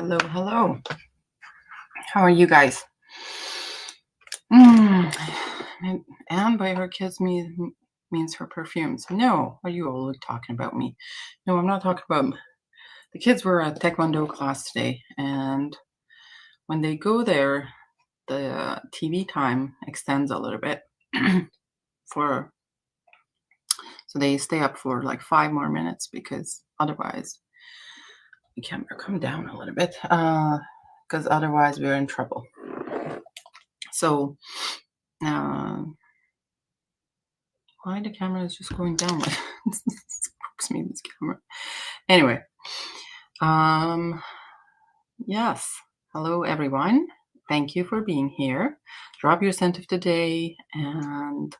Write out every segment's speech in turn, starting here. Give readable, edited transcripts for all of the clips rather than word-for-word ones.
Hello, hello. How are you guys? And by her kids means her perfumes. No, are you all talking about me? No, I'm not talking about the kids. Were at Taekwondo class today, and when they go there, the TV time extends a little bit so they stay up for like 5 more minutes because otherwise the camera come down a little bit because otherwise we're in trouble. So why the camera is just going down? Crooks me, this camera. Anyway, yes. Hello, everyone. Thank you for being here. Drop your scent of the day and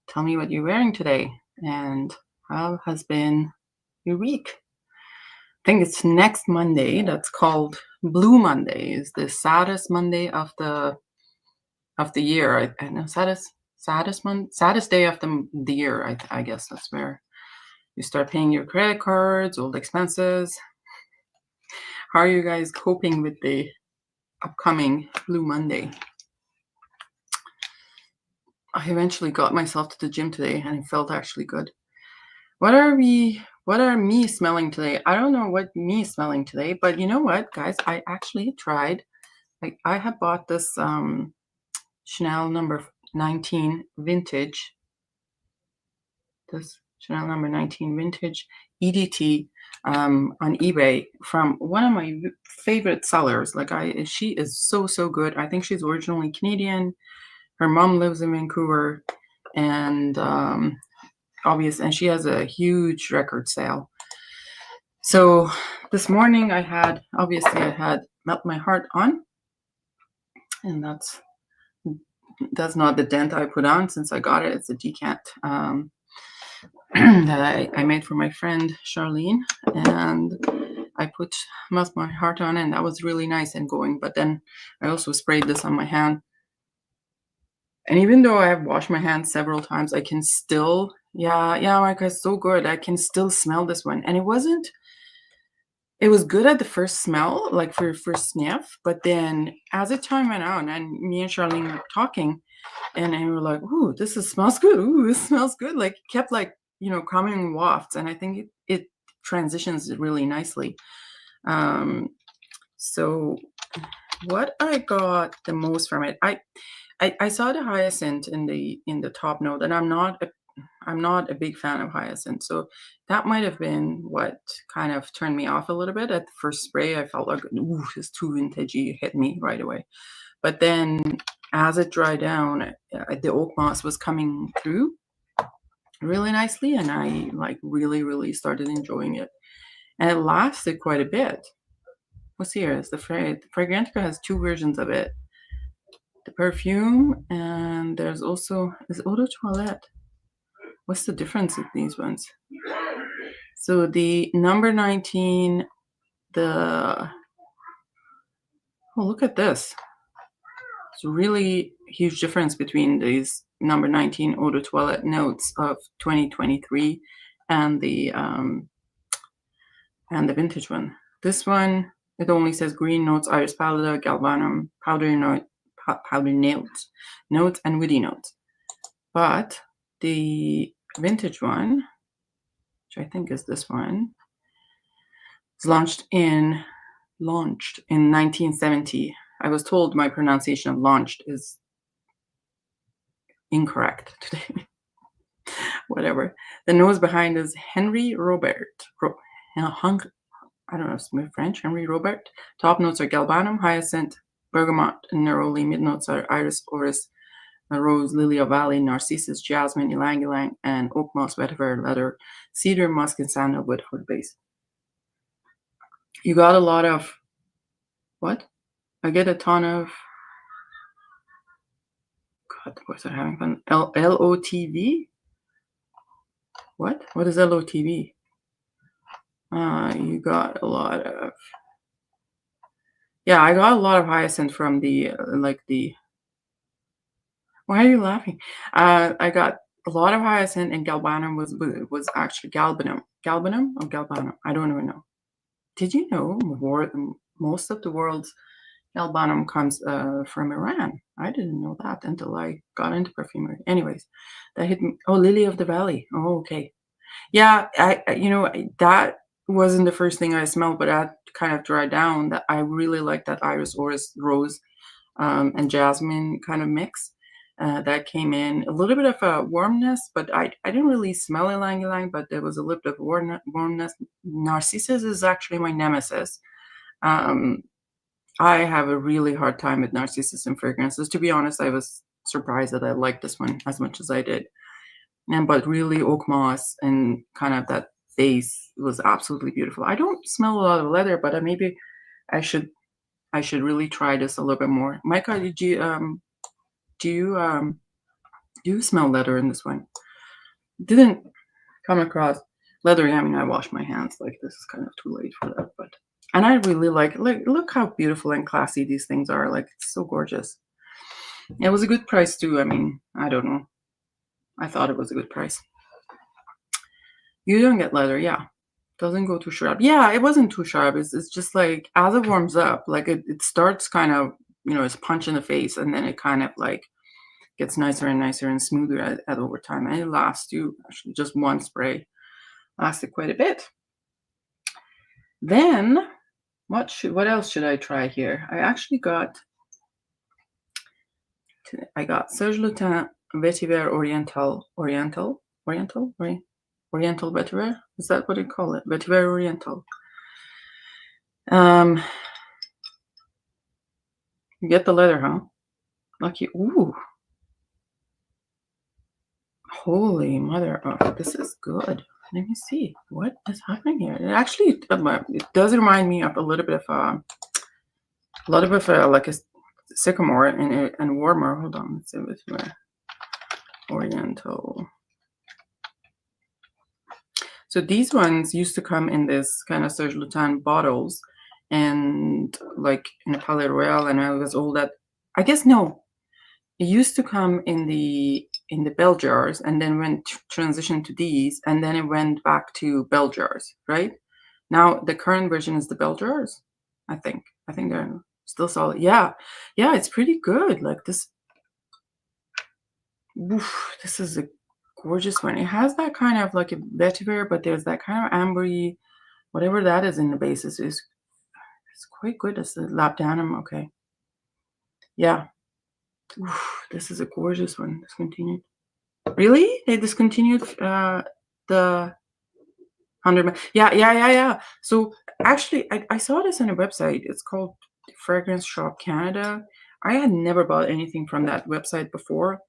tell me what you're wearing today and how has been your week. I think it's next Monday. That's called Blue Monday. Is the saddest Monday of the year. I know saddest day of the year. I guess that's where you start paying your credit cards, all the expenses. How are you guys coping with the upcoming Blue Monday? I eventually got myself to the gym today and it felt actually good. What are me smelling today? I don't know what me smelling today, but you know what, guys? I actually tried. I had bought this Chanel number 19 vintage. This Chanel number 19 vintage EDT on eBay from one of my favorite sellers. She is so good. I think she's originally Canadian. Her mom lives in Vancouver, and and she has a huge record sale. So this morning I had Melt My Heart on, and that's not the dent I put on since I got it. It's a decant that I made for my friend Charlene, and I put Melt My Heart on, and that was really nice and going. But then I also sprayed this on my hand. And even though I have washed my hands several times, I can still, Mike, it's so good. I can still smell this one. And it was good at the first smell, like for first sniff. But then as the time went on and me and Charlene were talking and we were like, ooh, smells good. Ooh, this smells good. Like it kept coming in wafts. And I think it transitions really nicely. So what I got the most from it, I saw the hyacinth in the top note, and I'm not a big fan of hyacinth, so that might have been what kind of turned me off a little bit. At the first spray, I felt like, ooh, it's too vintagey. It hit me right away. But then, as it dried down, the oak moss was coming through really nicely, and I really started enjoying it, and it lasted quite a bit. What's here is the Fragrantica has 2 versions of it. The perfume, and there's also this eau de toilette. What's the difference with these ones? So the number 19, oh, look at this. It's a really huge difference between these number 19 eau de toilette notes of 2023 and the vintage one. This one, it only says green notes, iris pallida, galbanum, powdery notes, and woody notes. But the vintage one, which I think is this one, is launched in 1970. I was told my pronunciation of launched is incorrect today. Whatever. The nose behind is Henry Robert. I don't know if it's French. Henry Robert. Top notes are galbanum, hyacinth, bergamot, and neroli. Mid notes are iris, orris, rose, lily of valley, narcissus, jasmine, ylang-ylang, and oak moss, vetiver, leather, cedar, musk, and sandalwood for the base. You got a lot of what? I get a ton of. God, the boys are having fun. LOTV? What? What is LOTV? You got a lot of. Yeah, I got a lot of hyacinth from the. Why are you laughing? I got a lot of hyacinth, and galbanum was actually galbanum. Galbanum or galbanum? I don't even know. Did you know Most of the world's album comes from Iran. I didn't know that until I got into perfumery. Anyways, that hit me. Oh, Lily of the Valley. Oh, okay. Yeah, that wasn't the first thing I smelled, but that kind of dried down. That I really like that Iris Oris rose and jasmine kind of mix. That came in a little bit of a warmness, but I didn't really smell ylang ylang, but there was a little bit of warmness. Narcissus is actually my nemesis. Um, I have a really hard time with narcissus and fragrances. To be honest, I was surprised that I liked this one as much as I did. And but really oak moss and kind of that base was absolutely beautiful. I don't smell a lot of leather, but maybe I should I should really try this a little bit more. Micah, do you do you smell leather in this one? Didn't come across leathery. I mean, I wash my hands. Like this is kind of too late for that, but and I really like look how beautiful and classy these things are. Like it's so gorgeous. It was a good price too. I mean, I don't know. I thought it was a good price. You don't get leather, yeah. Doesn't go too sharp. Yeah, it wasn't too sharp. It's just like as it warms up, like it starts kind of, it's punch in the face, and then it kind of like gets nicer and nicer and smoother at over time. And it lasts you actually just one spray lasted quite a bit. Then what else should I try here? I got Serge Lutens Vetiver Oriental Vetiver. Is that what they call it? Vetiver Oriental. You get the letter, huh? Lucky. Ooh. Holy mother. Oh, this is good. Let me see. What is happening here? It actually, it does remind me of a little bit of like a sycamore and warmer. Hold on. Let's see with Oriental. So these ones used to come in this kind of Serge Lutens bottles and like in a Palais Royal, and I was all that. I guess no. It used to come in the bell jars, and then went transitioned to these, and then it went back to bell jars, right? Now the current version is the bell jars. I think they're still solid. Yeah, yeah, it's pretty good. Like this. Oof, this is a gorgeous one. It has that kind of like a vetiver, but there's that kind of ambery, whatever that is in the base is it's quite good. It's the labdanum. Okay, yeah. Oof, this is a gorgeous one. Discontinued. Really? They discontinued the 100. Yeah. So actually, I saw this on a website. It's called Fragrance Shop Canada. I had never bought anything from that website before,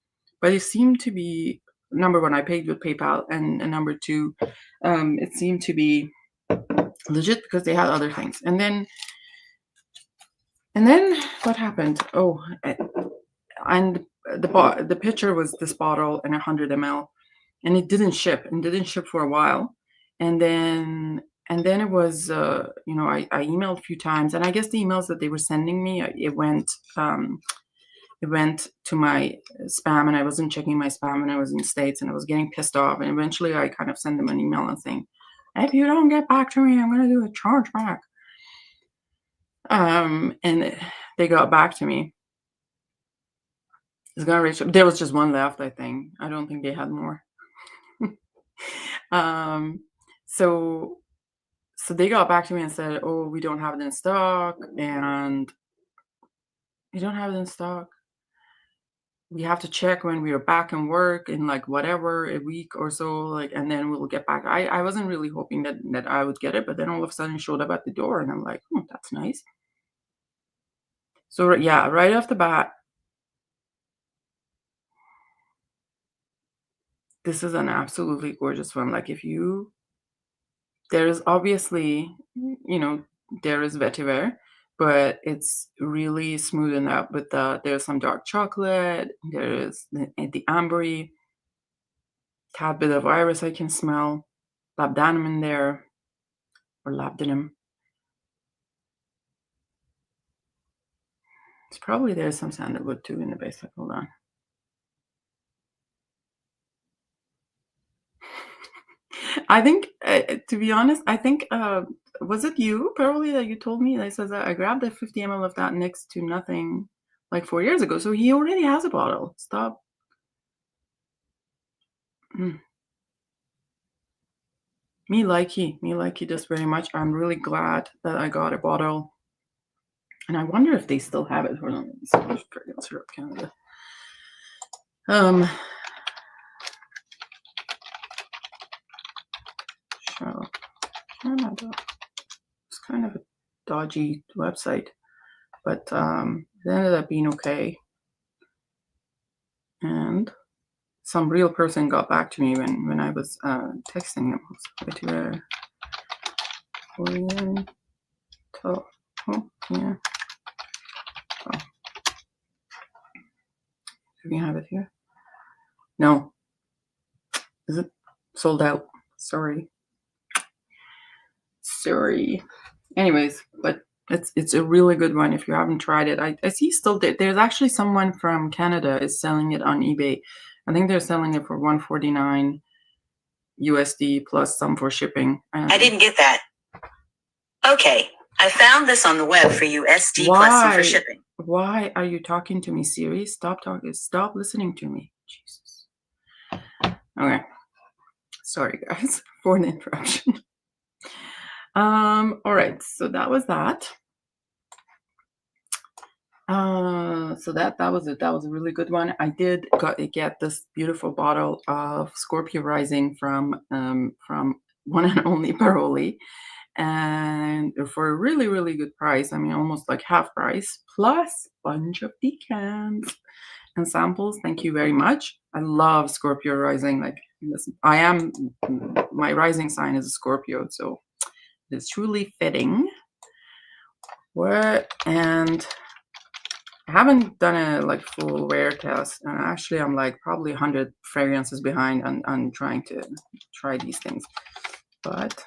but it seemed to be number one. I paid with PayPal, and number two, it seemed to be legit because they had other things. And then what happened? Oh, and the picture was this bottle and 100 ml, and it didn't ship for a while, and then it was I emailed a few times, and I guess the emails that they were sending me, it went to my spam, and I wasn't checking my spam when I was in the States, and I was getting pissed off, and eventually I kind of sent them an email and saying, if you don't get back to me, I'm going to do a charge back. And they got back to me. It's gonna reach. There was just one left, I think. I don't think they had more. So they got back to me and said, "Oh, we don't have it in stock, and we don't have it in stock. We have to check when we are back in work in like whatever a week or so, like, and then we'll get back." I wasn't really hoping that I would get it, but then all of a sudden it showed up at the door, and I'm like, "Oh, that's nice." So yeah, right off the bat, this is an absolutely gorgeous one. Like there is obviously, there is vetiver, but it's really smoothened up with there's some dark chocolate, there is the ambery, tad bit of iris I can smell, labdanum in there, or labdanum. It's probably there's some sandalwood too in the base. Like, hold on. I think, to be honest, I think, was it you, probably, that you told me? That says that I grabbed a 50 ml of that next to nothing like 4 years ago. So he already has a bottle. Stop. Mm. Me likey this very much. I'm really glad that I got a bottle. And I wonder if they still have it. Hold on, let me see. Fragrance Europe, Canada. So Canada. It's kind of a dodgy website, but it ended up being okay. And some real person got back to me when I was texting them. Vetiver Oriental. Oh, yeah. Oh. Do we have it here? No. Is it sold out? Sorry. Anyways, but it's a really good one if you haven't tried it. I see still there's actually someone from Canada is selling it on eBay. I think they're selling it for $149 USD plus some for shipping. I didn't get that. Okay, I found this on the web for USD plus some for shipping. Why are you talking to me, Siri? Stop talking. Stop listening to me. Jesus. Okay. Sorry, guys, for an interruption. All right, so that was that. So that was it. That was a really good one. I did get this beautiful bottle of Scorpio Rising from one and only Paroli, and for a really, really good price. I mean, almost like half price, plus a bunch of decants and samples. Thank you very much. I love Scorpio Rising. Like, my rising sign is a Scorpio, so it's truly fitting. And I haven't done a like full wear test, and actually I'm like probably 100 fragrances behind on trying to try these things, but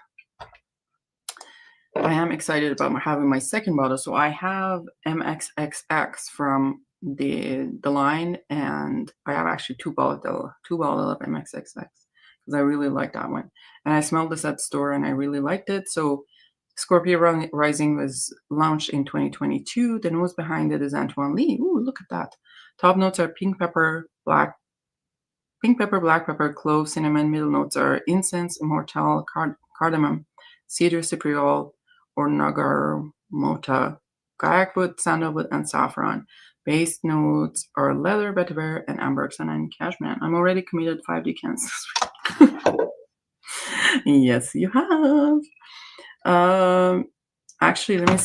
I am excited about having my second bottle. So I have MXXX from the line, and I have actually two bottles of MXXX because I really like that one, and I smelled this at the store and I really liked it. So Scorpio Rising was launched in 2022. The nose behind it is Antoine Lee. Ooh, look at that. Top notes are pink pepper, black pepper, clove, cinnamon. Middle notes are incense, immortelle, cardamom, cedar cypriol, or nagar-mota, kayak wood, sandalwood, and saffron. Base notes are leather, vetiver, and amber, and cashmere. I'm already committed 5 decants. Yes, you have. Actually, let me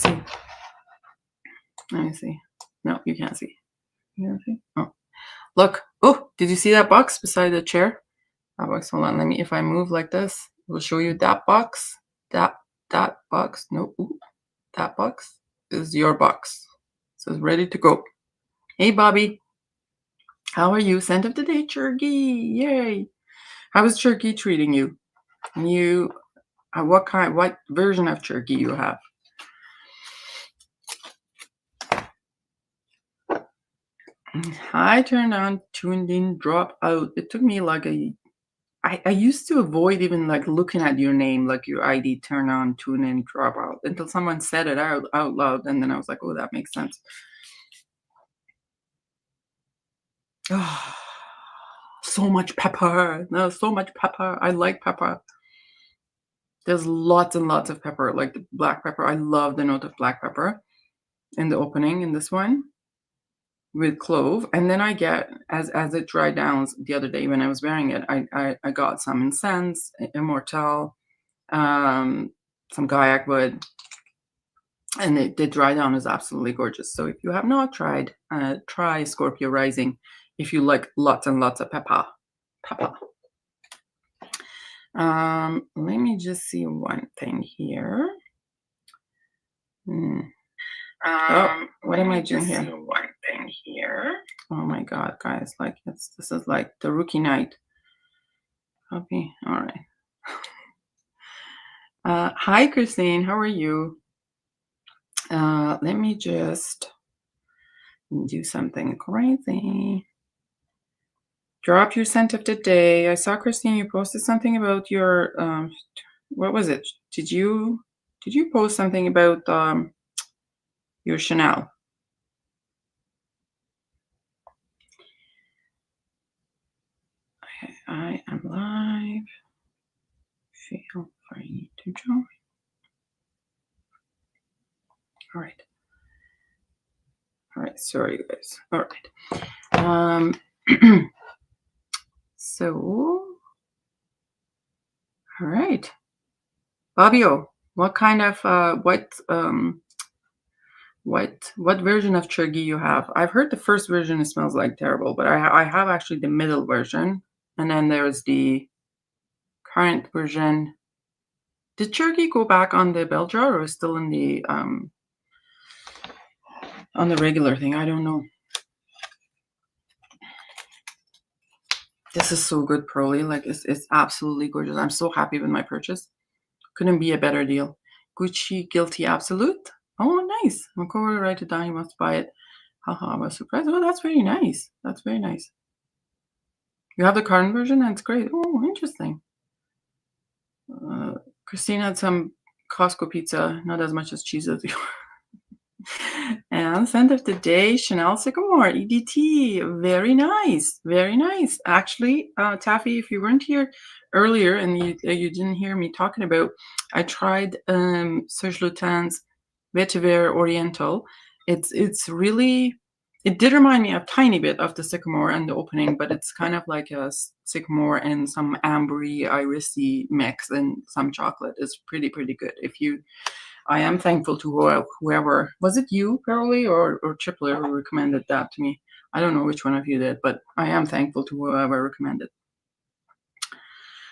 see. No, you can't see. You can't see. Oh, look. Oh, did you see that box beside the chair? That box. Hold on. If I move like this, it will show you that box. That box. No, that box is your box. So it's ready to go. Hey, Bobby. How are you? Scent of the day, Turkey. Yay. How is Turkey treating you? What version of Turkey you have? I turned on, tuned in, drop out. It took me like I used to avoid even like looking at your name, like your ID, turn on, tune in, drop out, until someone said it out loud, and then I was like, oh, that makes sense. Oh, so much pepper. No, so much pepper. I like pepper. There's lots and lots of pepper, like the black pepper. I love the note of black pepper in the opening in this one with clove. And then I get, as it dried down the other day when I was wearing it, I got some incense, immortelle, some kayak wood, and the dry down is absolutely gorgeous. So if you have not tried, try Scorpio Rising if you like lots and lots of pepper. Let me just see one thing here. What am I doing here? One thing here. Oh my God, guys! Like this is like the rookie night. Copy. All right. Hi, Christine. How are you? Let me just do something crazy. Drop your scent of the day. I saw Christine, you posted something about your what was it? Did you post something about your Chanel? Okay, I am live. Feel free to join. All right. All right, sorry guys. All right. So all right. Fabio, what kind of what version of Chergy you have? I've heard the first version it smells like terrible, but I have actually the middle version, and then there's the current version. Did Chergy go back on the bell jar or is still in the on the regular thing? I don't know. This is so good, Pearly. Like it's absolutely gorgeous. I'm so happy with my purchase. Couldn't be a better deal. Gucci Guilty Absolute. Oh, nice. I'll go write it down. You must buy it. Haha, I was surprised. Oh, that's very nice. That's very nice. You have the current version? That's great. Oh, interesting. Christine had some Costco pizza, not as much as cheese as you. And scent of the day, Chanel Sycamore EDT. Very nice, very nice. Actually, Taffy, if you weren't here earlier and you didn't hear me talking about, I tried Serge Lutens Vetiver Oriental. It's really, it did remind me a tiny bit of the Sycamore and the opening, but it's kind of like a Sycamore and some ambery, irisy mix and some chocolate. It's pretty good. If you I am thankful to whoever, was it you, Carolee, or Tripler who recommended that to me? I don't know which one of you did, but I am thankful to whoever recommended.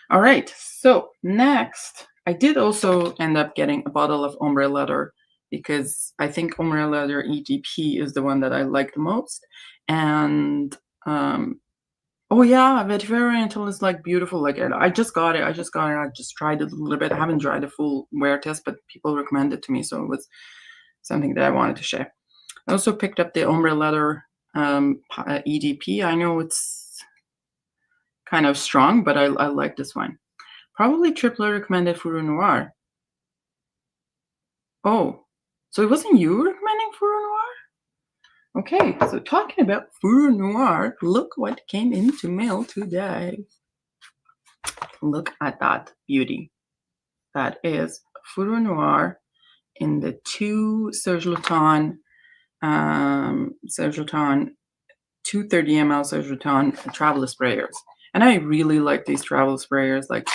All right, so next, I did also end up getting a bottle of Ombre Leather because I think Ombre Leather EGP is the one that I like the most. And oh yeah, Vetiver Oriental is like beautiful. Like I just got it. I just tried it a little bit. I haven't tried the full wear test, but people recommended it to me, so it was something that I wanted to share. I also picked up the Ombre Leather EDP. I know it's kind of strong, but I like this one. Probably Tripler recommended Fourreau Noir. Oh, so it wasn't you recommending Fourreau Noir? Okay, so talking about Fourreau Noir, look what came into mail today. Look at that beauty. That is Fourreau Noir in the 2 Serge Lutens 230 ml Serge Lutens travel sprayers. And I really like these travel sprayers. Like,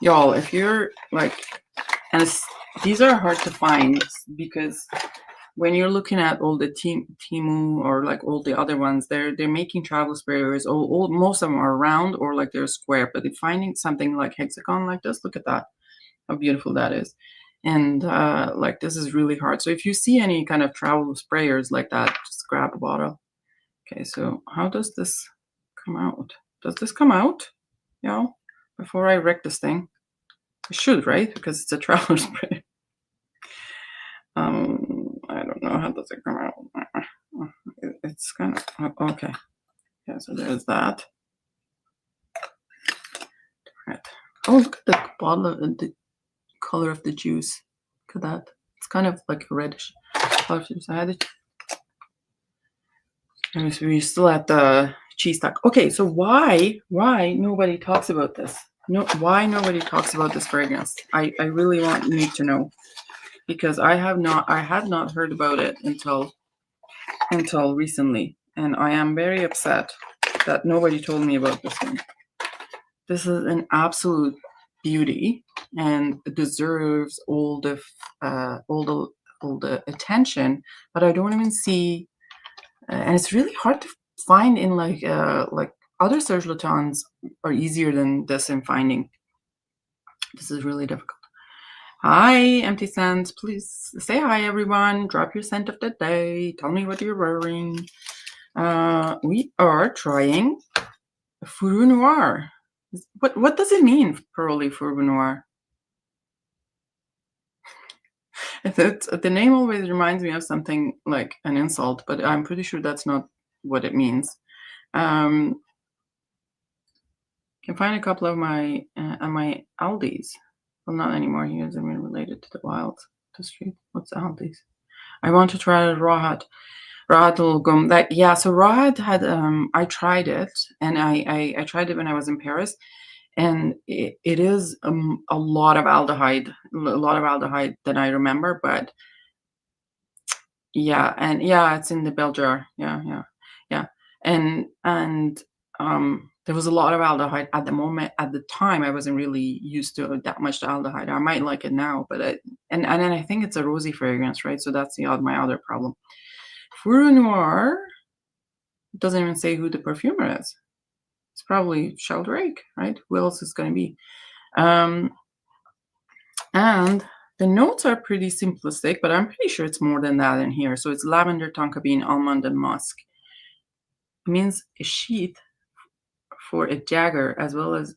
y'all, if you're like, and these are hard to find because when you're looking at all the Temu or like all the other ones, they're making travel sprayers. Most of them are round or like they're square. But if finding something like hexagon like this, look at that, how beautiful that is. And like this is really hard. So if you see any kind of travel sprayers like that, just grab a bottle. Okay, so how does this come out? Does this come out, y'all? Before I wreck this thing, it should, right? Because it's a travel spray. I don't know, how does it come out? It's kind of okay. Yeah, so there's that. Right. Oh, look at the bottle of the color of the juice. Look at that. It's kind of like a reddish color juice. I had it. We're still at the cheese tack. Okay, so why nobody talks about this? Why nobody talks about this fragrance? I really need to know, because I had not heard about it until recently, and I am very upset that nobody told me about this one. This is an absolute beauty, and it deserves all the attention, but I don't even see. And it's really hard to find in like other Serge Lutens are easier than this in finding. This is really difficult. Hi, Empty Scents. Please say hi, everyone. Drop your scent of the day. Tell me what you're wearing. We are trying Fourreau Noir. What does it mean, Pearly, Fourreau Noir? The name always reminds me of something like an insult, but I'm pretty sure that's not what it means. Can find a couple of my Aldi's. Well, not anymore. He isn't really related to the wild, the street. What's Aldi's? I want to try the Rahat gum. That, yeah. So Rahat had I tried it, and I tried it when I was in Paris, and it is a lot of aldehyde, that I remember. But yeah, and yeah, it's in the bell jar. Yeah, and there was a lot of aldehyde at the moment. At the time, I wasn't really used to that much aldehyde. I might like it now, but and then I think it's a rosy fragrance, right? So that's my other problem. Fourreau Noir doesn't even say who the perfumer is. It's probably Sheldrake, right? Who else is going to be? And the notes are pretty simplistic, but I'm pretty sure it's more than that in here. So it's lavender, tonka bean, almond, and musk. It means a sheath for a dagger as well as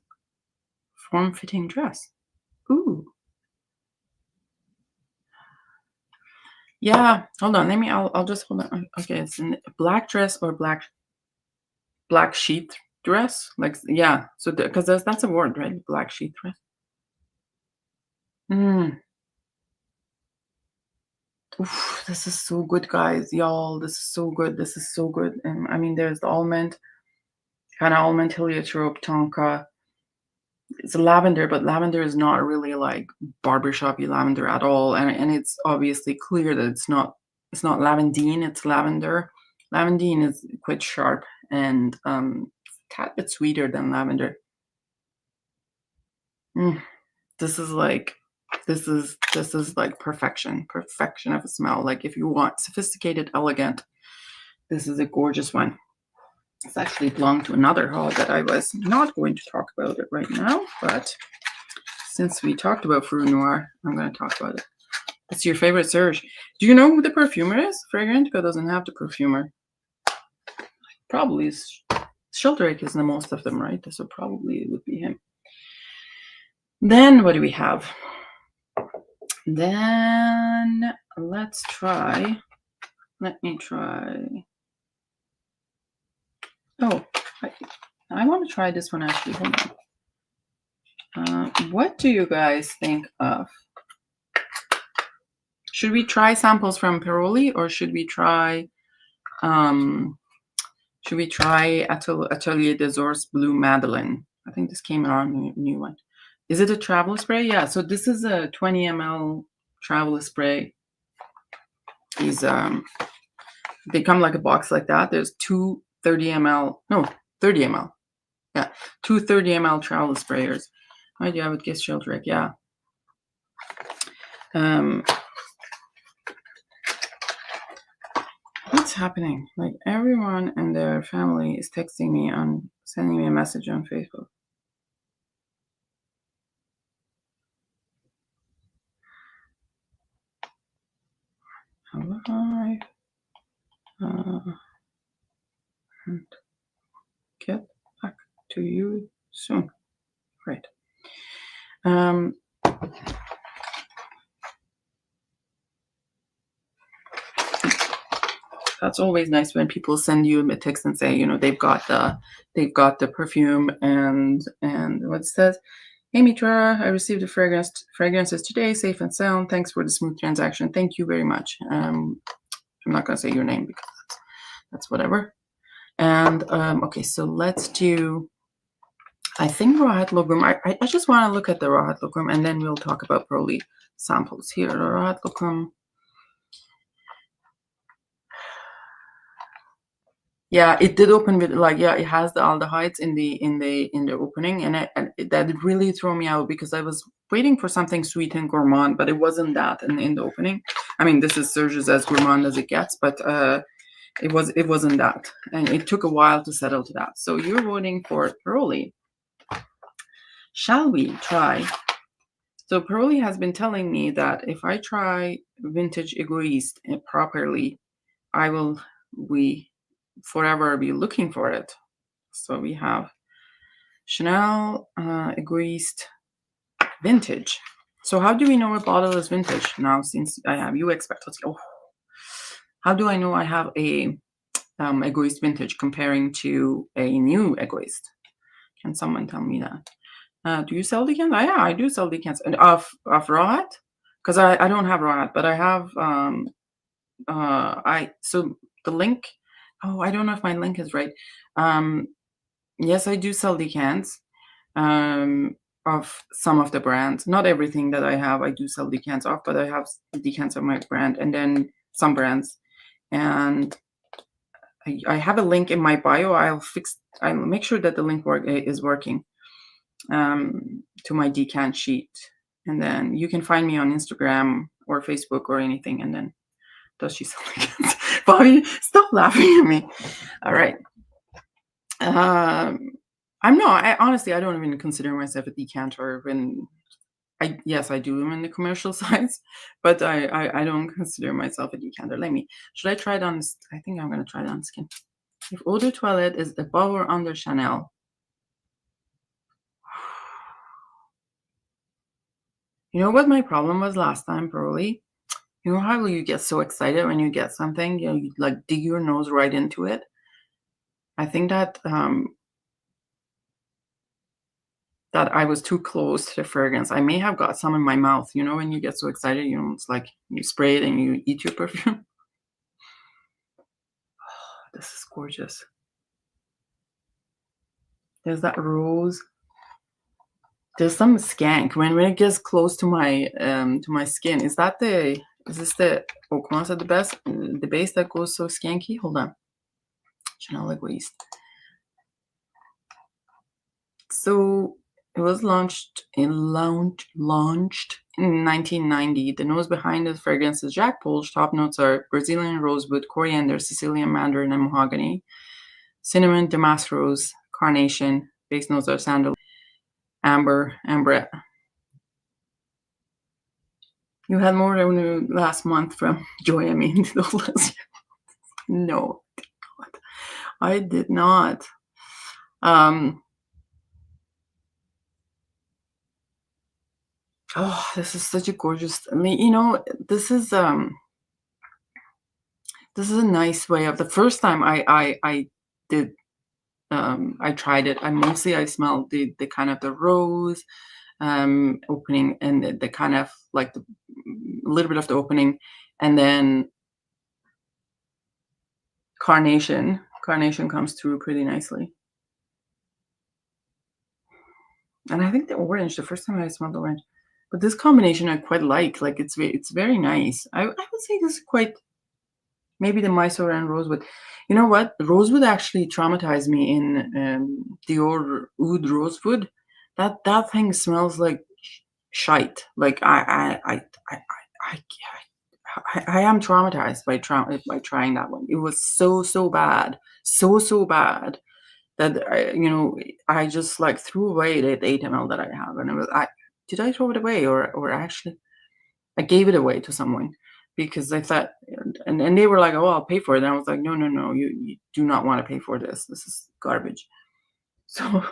form-fitting dress. Ooh. Yeah, hold on. I'll just hold on. Okay, it's in a black dress or black sheath dress. Like, yeah. So because that's a word, right? Black sheath dress. Oof, this is so good, guys, y'all. This is so good. This is so good. And I mean, there's the almond, kind of almond, heliotrope, tonka. It's lavender, but lavender is not really like barbershoppy lavender at all. And it's obviously clear that it's not lavandine, it's lavender. Lavandine is quite sharp and a tad bit sweeter than lavender. This is like perfection of a smell. Like, if you want sophisticated, elegant, this is a gorgeous one. It's actually belonged to another haul that I was not going to talk about it right now, but since we talked about Fourreau Noir, I'm going to talk about it. It's your favorite Serge. Do you know who the perfumer is? Fragrantica doesn't have the perfumer. Probably Sheldrake is the most of them, right? So probably it would be him. Then what do we have? Then let's try. Let me try. Oh, I want to try this one actually. Hold on. What do you guys think of? Should we try samples from Paroli, or should we try Atelier des Ors Blue Madeleine? I think this came out on a new one. Is it a travel spray? Yeah, so this is a 20 ml travel spray. These they come like a box like that. There's two 30 ml. No, 30 ml. Yeah, two 30 ml travel sprayers. Oh, yeah, I would guess Sheldrake. Yeah. What's happening? Like, everyone and their family is texting me and sending me a message on Facebook. Hi. And get back to you soon. Great. That's always nice when people send you a text and say, they've got the perfume and what it says. Hey Mitra, I received the fragrances today, safe and sound. Thanks for the smooth transaction. Thank you very much. I'm not gonna say your name because that's whatever. And okay, so let's do. I think Rahat Logum. I just want to look at the Rahat Logum, and then we'll talk about Paroli samples here. The Rahat Logum. Yeah, it did open with it has the aldehydes in the opening, and that really threw me out because I was waiting for something sweet and gourmand, but it wasn't that in the opening. I mean, this is Serge's as gourmand as it gets, but it wasn't that, and it took a while to settle to that. So you're voting for Paroli. Shall we try? So Paroli has been telling me that if I try vintage Egoiste properly, I will forever be looking for it. So we have Chanel Egoiste vintage. So how do we know a bottle is vintage now, since I have UX Spectacles? Oh, how do I know I have a Egoiste vintage comparing to a new Egoiste? Can someone tell me that? Do you sell decants? Yeah, I do sell decants. And of Rahat? Because I don't have Rahat, but I have so the link. Oh, I don't know if my link is right. Yes, I do sell decants. Of some of the brands. Not everything that I have I do sell decants of, but I have decants of my brand and then some brands. And I have a link in my bio. I'll make sure that the link is working to my decant sheet. And then you can find me on Instagram or Facebook or anything. And then does she sell decants? Bobby, stop laughing at me. All right. Honestly, I don't even consider myself a decanter when yes, I do them in the commercial size, but I don't consider myself a decanter. Should I try it on? I think I'm gonna try it on skin. If eau de toilette is above or under Chanel. You know what my problem was last time, probably? You know how you get so excited when you get something, you like dig your nose right into it? I think that that I was too close to the fragrance. I may have got some in my mouth. You know, when you get so excited, it's like you spray it and you eat your perfume. Oh, this is gorgeous. There's that rose. There's some skank when it gets close to my skin. Is this the comment at the base that goes so skanky? Hold on. Chanel Egoiste. So it was launched in 1990. The nose behind the fragrance is Jack Polge. Top notes are Brazilian rosewood, coriander, Sicilian mandarin, and mahogany. Cinnamon, damask rose, carnation. Base notes are sandalwood, amber, ambrette. You had more revenue last month from Joy. I mean, no, I did not. Oh, this is such a gorgeous. I mean, this is a nice way of. The first time I did, I tried it. I smelled the kind of the rose, opening and the kind of like a little bit of the opening, and then carnation. Carnation comes through pretty nicely. And I think the orange, the first time I smelled the orange. But this combination I quite like. Like it's very nice. I would say this is quite maybe the Mysore and rosewood. You know what? Rosewood actually traumatized me in Dior Oud Rosewood. That thing smells like shite. Like I am traumatized by trying that one. It was so bad, so bad that I just like threw away the 8 ml that I have, and did I throw it away or actually I gave it away to someone because I thought, and they were like, oh, I'll pay for it, and I was like, no, you do not want to pay for this. This is garbage. So,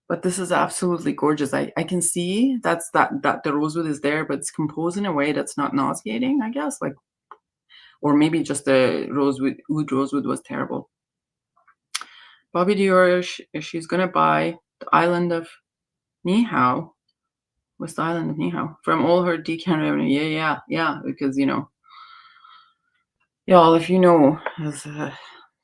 but this is absolutely gorgeous. I can see that the rosewood is there, but it's composed in a way that's not nauseating, I guess, like, or maybe just the oud rosewood was terrible. Bobby Dior, she's gonna buy the island of Nihao. What's the island of Nihao? From all her decant revenue. Yeah. Because y'all, if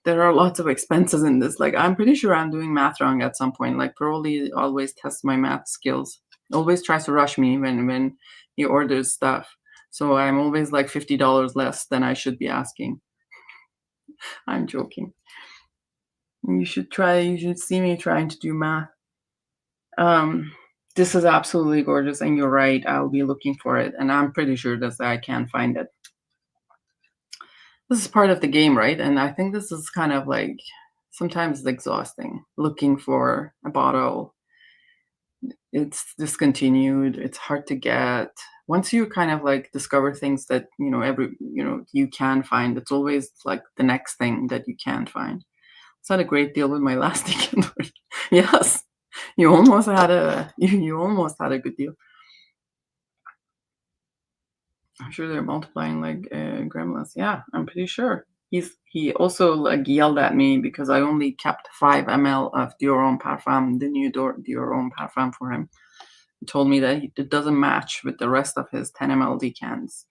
there are lots of expenses in this. Like, I'm pretty sure I'm doing math wrong at some point. Like, Pearlie always tests my math skills. Always tries to rush me when he orders stuff. So I'm always like $50 less than I should be asking. I'm joking. You should see me trying to do math. This is absolutely gorgeous, and you're right. I'll be looking for it, and I'm pretty sure that I can find it. This is part of the game, right? And I think this is kind of like sometimes it's exhausting looking for a bottle. It's discontinued. It's hard to get. Once you kind of like discover things that you can find, it's always like the next thing that you can't find. It's not a great deal with my last ticket. Yes, you almost had a good deal. I'm sure they're multiplying like gremlins. Yeah, I'm pretty sure. he also like yelled at me because I only kept 5 ml of Jovoy Parfum, the new Jovoy Parfum for him. He told me that it doesn't match with the rest of his 10 ml decants.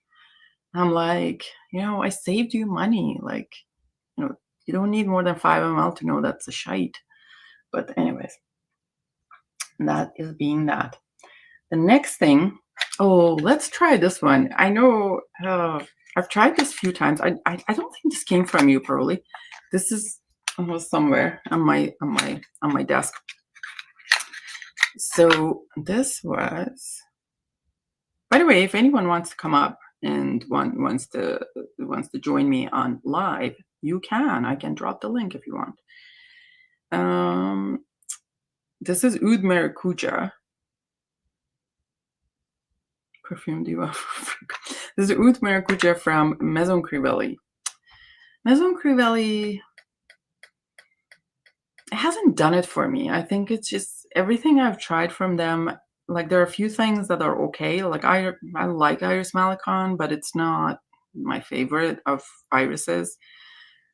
I'm like, I saved you money. Like, you don't need more than 5 ml to know that's a shite. But anyways, that is being that. The next thing, let's try this one. I know I've tried this a few times. I don't think this came from you, Pearly. This was somewhere on my desk. So this was. By the way, if anyone wants to come up and wants to join me on live, you can. I can drop the link if you want. This is Oud Maracuja. Perfume Diva. This is Oud Maracuja from Maison Crivelli. Maison Crivelli hasn't done it for me. I think it's just everything I've tried from them. Like there are a few things that are okay. Like I like Iris Malicon, but it's not my favorite of irises.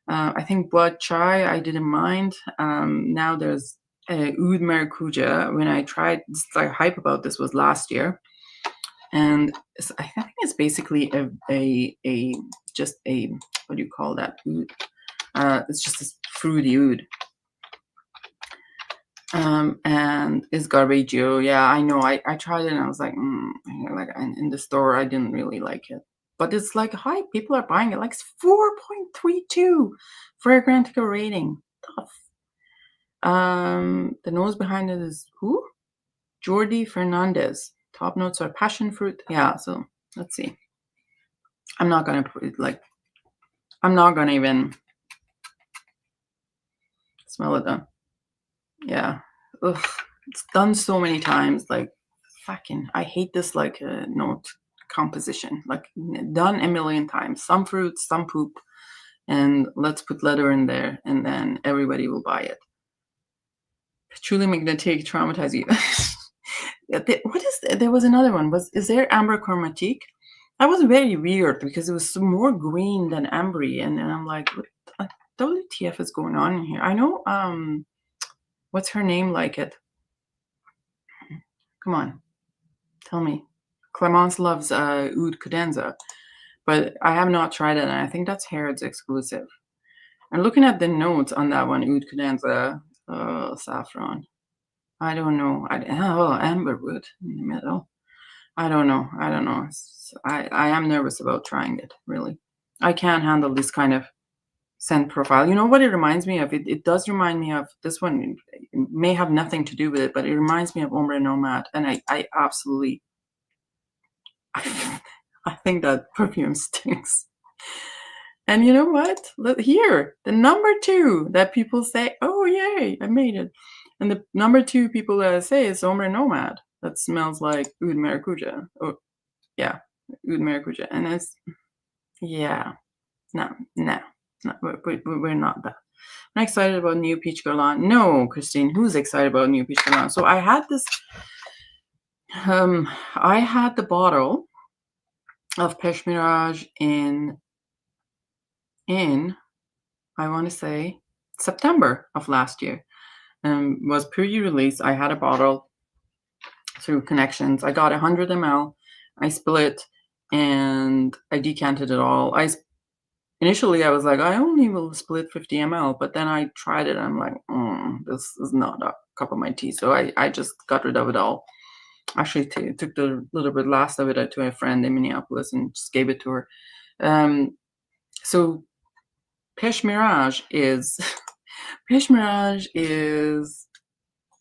I think Blood Chai I didn't mind. Now there's Oud Maracuja. When I tried, the hype about this was last year. And I think it's basically just a what do you call that oud? It's just a fruity oud. And it's Garbaggio. Yeah, I know. I tried it and I was like, in the store I didn't really like it. But it's like hi, people are buying it. Like it's 4.32 for a Grantico rating. Tough. The nose behind it is who? Jordi Fernandez. Top notes are passion fruit. Yeah, so let's see. I'm not gonna even smell it though. Yeah. Ugh. It's done so many times. Like fucking I hate this like note composition. Like done a million times. Some fruit, some poop. And let's put leather in there and then everybody will buy it. Truly magnetic, traumatize you. What is there was another one. Is there amber chromatique? That was very weird because it was more green than ambery, and I'm like, what WTF is going on here? I know what's her name like it? Come on, tell me. Clemence loves Oud Cadenza, but I have not tried it, and I think that's Harrods exclusive. And looking at the notes on that one, Oud Cadenza, saffron. I don't know. Amberwood in the middle. I don't know. I am nervous about trying it, really. I can't handle this kind of scent profile. You know what it reminds me of? It does remind me of this one. It may have nothing to do with it, but it reminds me of Ombre Nomad. And I absolutely, I think that perfume stinks. And you know what? Here, the number 2 that people say, oh, yay, I made it. And the number 2 people that I say is Ombre Nomad. That smells like Oud Maracuja. Oh, yeah, Oud Maracuja. And it's, yeah, no, we're not that. I'm excited about new Peach Gallant. No, Christine, who's excited about new Peach Gallant? So I had this, I had the bottle of Peche Mirage in I want to say September of last year. Was pre-release. I had a bottle through connections. I got 100 ml. I split and I decanted it all. Initially I was like, I only will split 50 ml, but then I tried it and I'm like, this is not a cup of my tea. So I just got rid of it all. Actually took the little bit last of it to a friend in Minneapolis and just gave it to her. So Peche Mirage is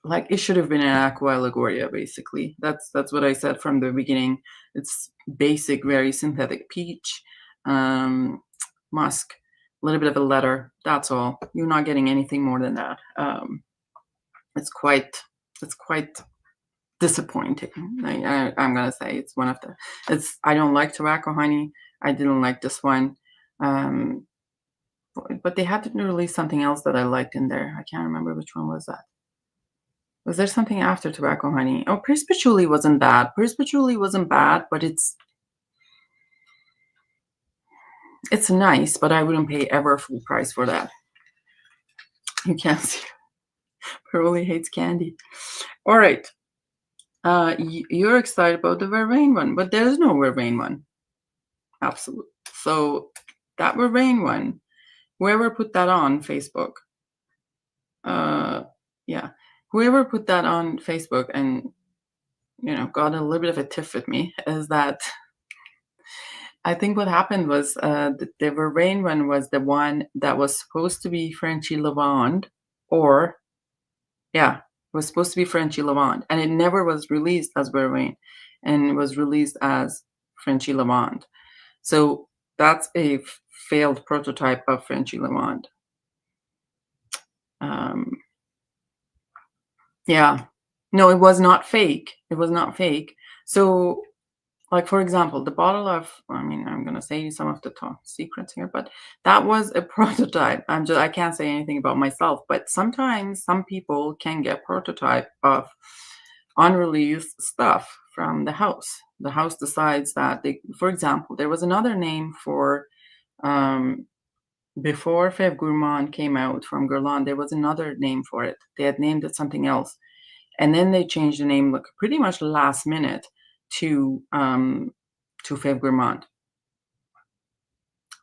like it should have been an Acqua Allegoria, basically. That's what I said from the beginning. It's basic, very synthetic peach, musk, a little bit of a leather. That's all. You're not getting anything more than that. It's quite disappointing. I'm gonna say it's one of the. I don't like tobacco honey. I didn't like this one. But they had to release something else that I liked in there. I can't remember which one was that. Was there something after tobacco honey? Oh, Pris Patchouli wasn't bad. Pris Patchouli wasn't bad, but It's nice, but I wouldn't pay ever full price for that. You can't see. Pearly hates candy. All right. You're excited about the vervain one, but there's no vervain one. Absolutely. So that vervain one, whoever put that on Facebook, yeah, whoever put that on Facebook and got a little bit of a tiff with me is that I think what happened was the vervain one was the one that was supposed to be Frenchy Lavande, or yeah, it was supposed to be Frenchy Lavande, and it never was released as vervain, and it was released as Frenchy Lavande. So that's a failed prototype of Frenchy Lavande. Yeah, no, it was not fake. It was not fake. So, like for example, the bottle of, I mean, I'm gonna say some of the top secrets here, but that was a prototype. I can't say anything about myself, but sometimes some people can get prototype of unreleased stuff from the house. The house decides that for example, there was another name for before Fève Gourmand came out from Guerlain, there was another name for it. They had named it something else. And then they changed the name like pretty much last minute to Fève Gourmand.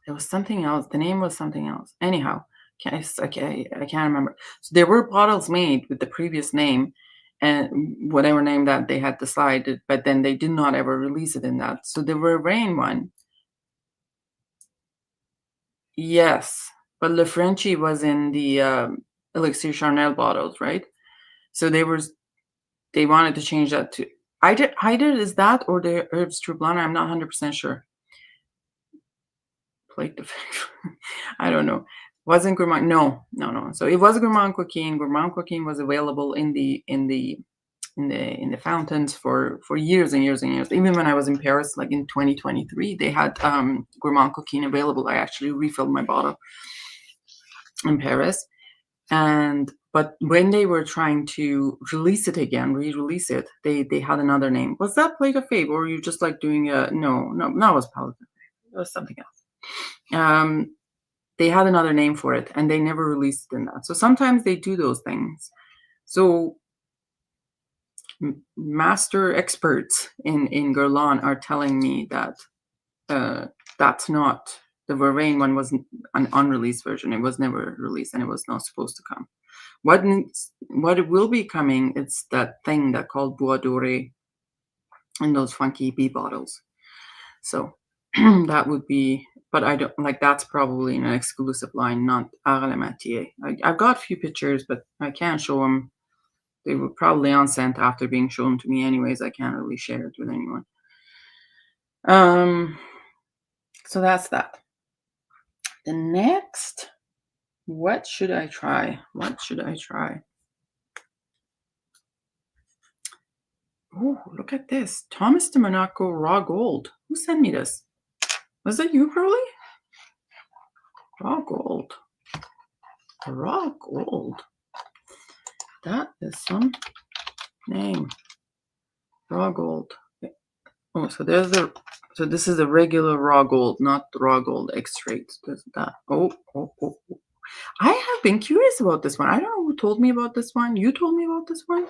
There was something else. The name was something else. Anyhow, I can't remember. So there were bottles made with the previous name and whatever name that they had decided, but then they did not ever release it in that. So the Vervain one, yes, but Le Frenchy was in the Elixir Charnel bottles, right? So they wanted to change that to either is that or the Herbs Troublante. I'm not 100% sure. Plate de I don't know. Wasn't Gourmand? No. So it was Gourmand Coquine. Gourmand Coquine was available in the fountains for years and years and years. Even when I was in Paris, like in 2023, they had Gourmand Coquine available. I actually refilled my bottle in Paris. But when they were trying to release it again, re-release it, they had another name. Was that Plate of Fave, or were you just like doing a no, it was Palette. It was something else. They had another name for it, and they never released it in that. So sometimes they do those things. So master experts in Guerlain are telling me that that's not the Vervain one. Was an unreleased version. It was never released, and it was not supposed to come. What it will be coming, it's that thing that called Bois Doré in those funky bee bottles. So that would be, but I don't like, that's probably an exclusive line, not Arlematier. I've got a few pictures, but I can't show them. They were probably on scent after being shown to me anyways. I can't really share it with anyone. So that's that. The next, what should I try? Oh, look at this. Thomas de Monaco Raw Gold. Who sent me this? Was that you, Pearly? Raw Gold. Raw Gold. That is some name. Raw Gold. Oh, so this is the regular Raw Gold, not the Raw Gold X-Straight. That. Oh. I have been curious about this one. I don't know who told me about this one. You told me about this one?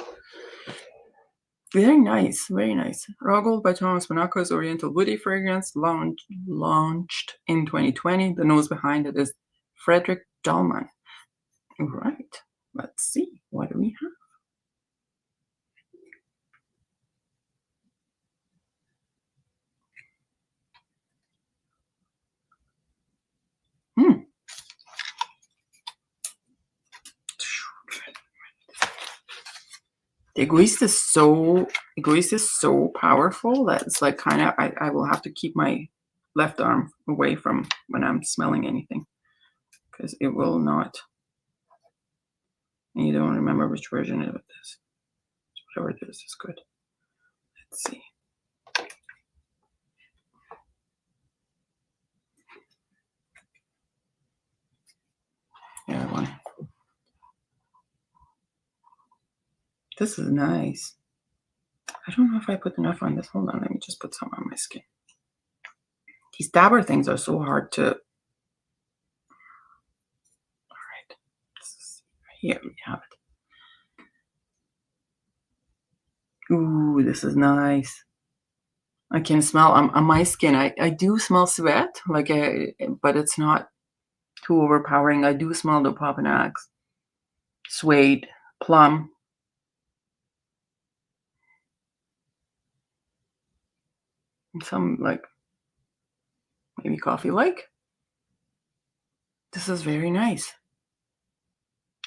Very nice, very nice. Raw Gold by Thomas Monaco's Oriental Woody fragrance, launched in 2020. The nose behind it is Frederick Dahlman. Right, let's see. What do we have? The Egoiste is so powerful that it's like kind of, I will have to keep my left arm away from when I'm smelling anything, because it will not. And you don't remember which version of it is. Whatever it is good. Let's see. Yeah, one. This is nice. I don't know if I put enough on this. Hold on, let me just put some on my skin. These dabber things are so hard to. All right. Here we have it. Ooh, this is nice. I can smell on my skin. I do smell sweat, but it's not too overpowering. I do smell the Papanax, suede, plum. And some like maybe coffee like. This is very nice.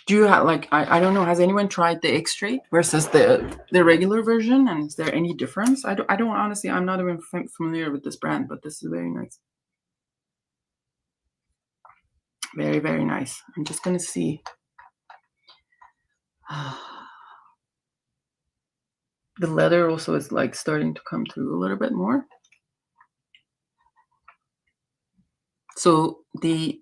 Do you have like I don't know, has anyone tried the extrait versus the regular version, and is there any difference? I don't honestly, I'm not even familiar with this brand, but this is very nice. Very, very nice. I'm just gonna see. The leather also is like starting to come through a little bit more. So the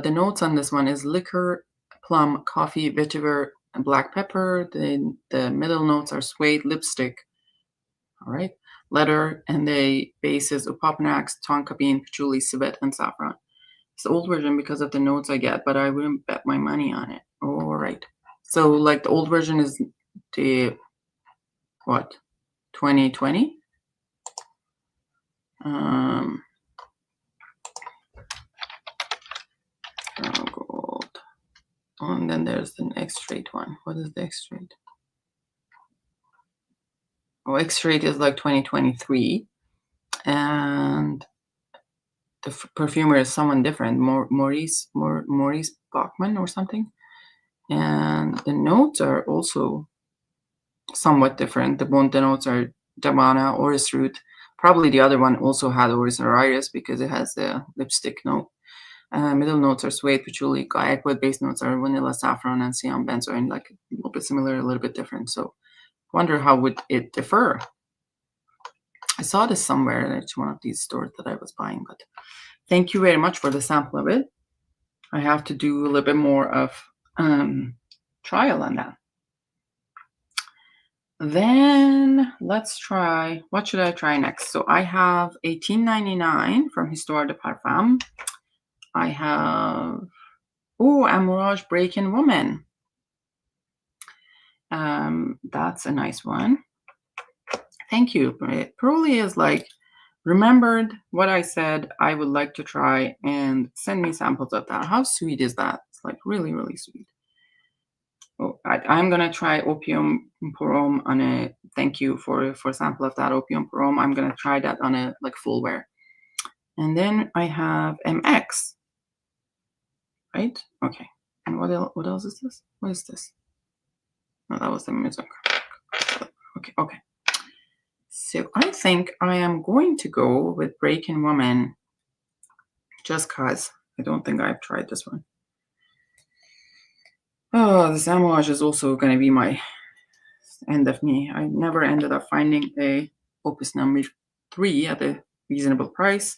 notes on this one is liquor, plum, coffee, vetiver, and black pepper. The middle notes are suede, lipstick. All right, leather, and the base is Upapanax, tonka bean, patchouli, civet, and saffron. It's the old version because of the notes I get, but I wouldn't bet my money on it. All right. So like the old version is the what? 2020. Gold. Oh, and then there's the X-Straight one. What is the X-Straight? Oh, X-Straight is like 2023, and the perfumer is someone different, Maurice Bachmann or something. And the notes are also somewhat different. The notes are Davana, Orris root. Probably the other one also had Orris or Iris because it has the lipstick note. Middle notes are suede, patchouli, Acqua. Base notes are vanilla, saffron, and cyan benzoin, like a little bit similar, a little bit different. So wonder how would it differ. I saw this somewhere at one of these stores that I was buying, but thank you very much for the sample of it. I have to do a little bit more of trial on that. Then let's try, what should I try next? So I have 1899 from Histoire de Parfum. I have, Amouage Bracken Woman. That's a nice one. Thank you. It probably is like, remembered what I said I would like to try and send me samples of that. How sweet is that? It's like really, really sweet. Oh, I'm gonna try Opium Porom on a, thank you for a sample of that Opium Porom. I'm gonna try that on a like full wear. And then I have MX. Right? Okay. And what else is this? What is this? No, that was the Maison. Okay. So I think I am going to go with Bracken Woman just cause I don't think I've tried this one. Oh, this Amouage is also going to be my end of me. I never ended up finding a Opus number 3 at a reasonable price.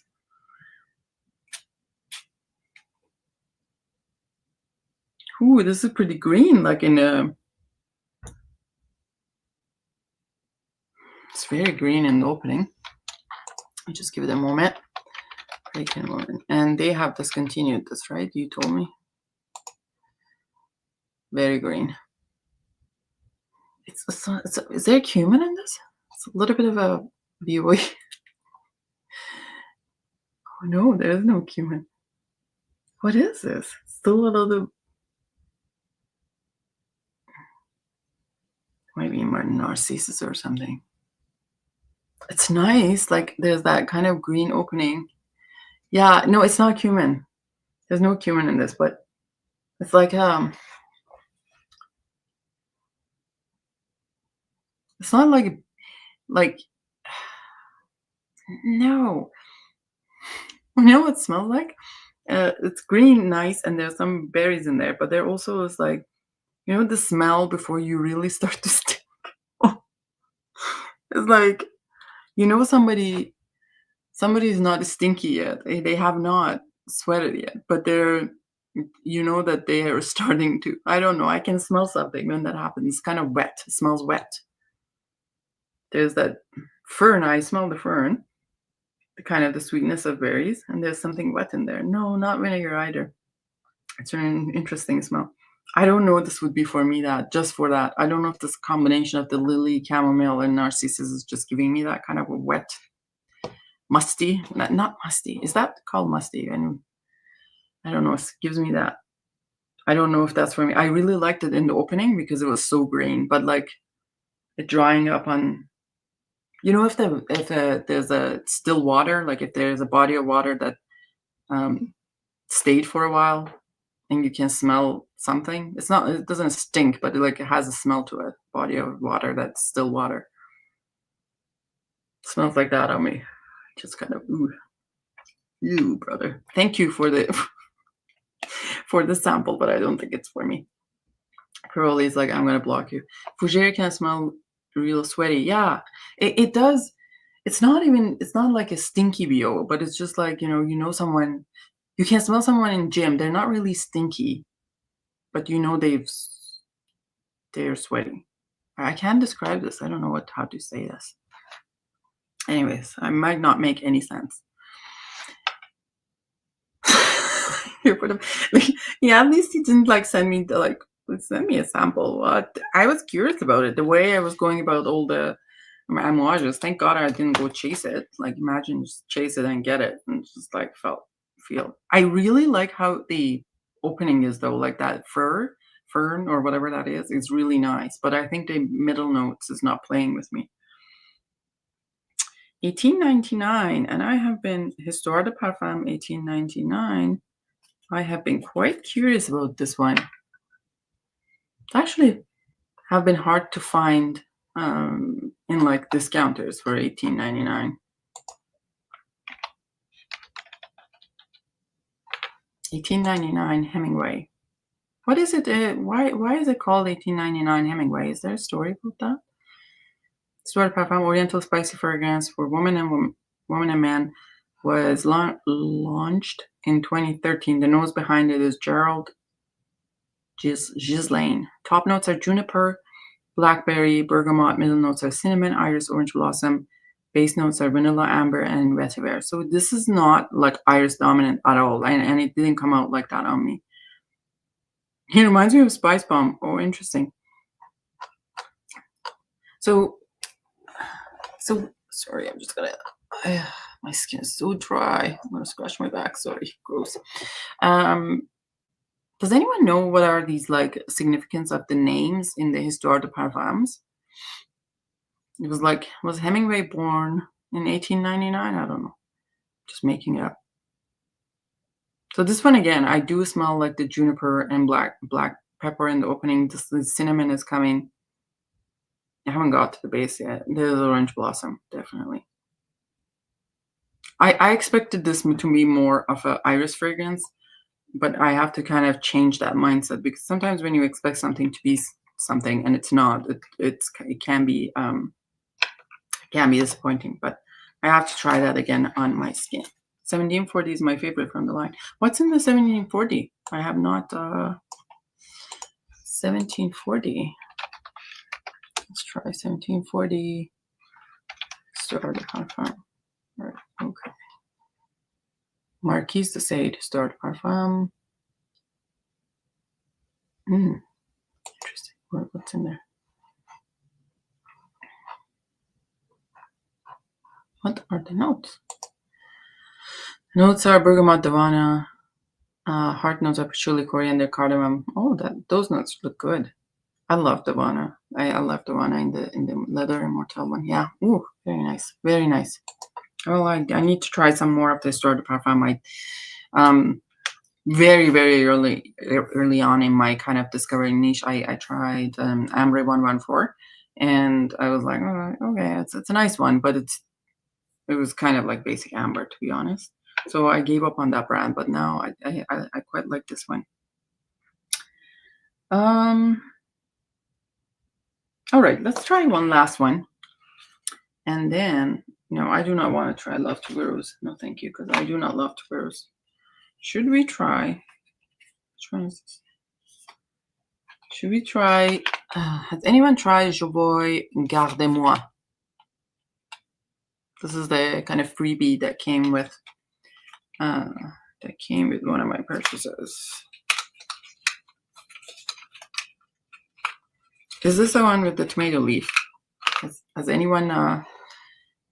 Ooh, this is pretty green, like in a... It's very green in the opening. I'll just give it a moment. Bracken Woman. And they have discontinued this, right? You told me. Very green. Is there cumin in this? It's a little bit of a Jovoy. Oh no, there is no cumin. What is this? Still a little... Maybe more narcissus or something. It's nice. Like there's that kind of green opening. Yeah, no, it's not cumin. There's no cumin in this, but it's like it's not like no. You know what it smells like? It's green, nice, and there's some berries in there, but there also is like, you know, the smell before you really start to stink. It's like, you know, somebody's not stinky yet. They have not sweated yet, but they're, you know, that they are starting to. I don't know. I can smell something when that happens. It's kind of wet. It smells wet. There's that fern. I smell the fern. kind of the sweetness of berries, and there's something wet in there. No, not vinegar either. It's an interesting smell. I don't know if this would be for me, that just for that. I don't know if this combination of the lily, chamomile, and narcissus is just giving me that kind of a wet, musty, not musty. Is that called musty? And I don't know. It gives me that. I don't know if that's for me. I really liked it in the opening because it was so green, but like it drying up on, you know, if there's a still water, like if there's a body of water that stayed for a while, and you can smell something. It doesn't stink, but it has a smell to it. Body of water that's still water. It smells like that on me. Just kind of ooh, brother. Thank you for the for the sample, but I don't think it's for me. Piroli's like, I'm gonna block you. Fougere can smell real sweaty. Yeah, it does. It's not like a stinky BO, but it's just like, you know someone. You can smell someone in gym. They're not really stinky, but you know they're sweaty. I can't describe this. I don't know how to say this. Anyways, I might not make any sense. Yeah, at least he didn't send me a sample. What? I was curious about it. The way I was going about all the amouages. Thank God I didn't go chase it. Imagine just chase it and get it, and just feel. I really like how the opening is though, like that fern or whatever that is. It's really nice, but I think the middle notes is not playing with me. 1899, and I have been Histoire de Parfum 1899. I have been quite curious about this one. Actually, have been hard to find in discounters for 1899. 1899 Hemingway. What is it? Why is it called 1899 Hemingway? Is there a story about that? Histoire de Parfum Oriental spicy fragrance for woman and man was launched in 2013. The nose behind it is Gerald Gislaine. Top notes are juniper, blackberry, bergamot. Middle notes are cinnamon, iris, orange blossom. Base notes are vanilla, amber, and vetiver. So this is not iris dominant at all, and it didn't come out like that on me. He reminds me of Spice Bomb. Oh, interesting. So sorry, I'm just gonna. My skin is so dry. I'm gonna scratch my back. Sorry, gross. Does anyone know what are these significance of the names in the Histoire de Parfums? It was Hemingway born in 1899? I don't know. Just making it up. So this one again, I do smell the juniper and black pepper in the opening. The cinnamon is coming. I haven't got to the base yet. There's orange blossom, definitely. I expected this to be more of an iris fragrance, but I have to kind of change that mindset, because sometimes when you expect something to be something and it's not, it can be disappointing. But I have to try that again on my skin. 1740 is my favorite from the line. What's in the 1740? I have not 1740. Let's try 1740. Histoire de Parfum. Right, okay. Marquise de Sade, Histoire de Parfum. Interesting. What's in there? What are the notes? Notes are bergamot, davana. Heart notes are patchouli, coriander, cardamom. Oh, those notes look good. I love davana. I love davana in the leather immortal one. Yeah. Ooh, very nice. Very nice. Oh, I need to try some more of the Histoire de Parfum. Very, very early on in my kind of discovering niche, I tried Ambre 114, and I was like, oh, okay, it's a nice one, but it was kind of basic amber, to be honest. So I gave up on that brand, but now I quite like this one. All right, let's try one last one, and then I do not want to try Love Tuberose. No, thank you, because I do not love Tuberose. Should we try? Which one is this? Should we try? Has anyone tried Jovoy Gardez Moi? This is the kind of freebie that came with one of my purchases. Is this the one with the tomato leaf? Has anyone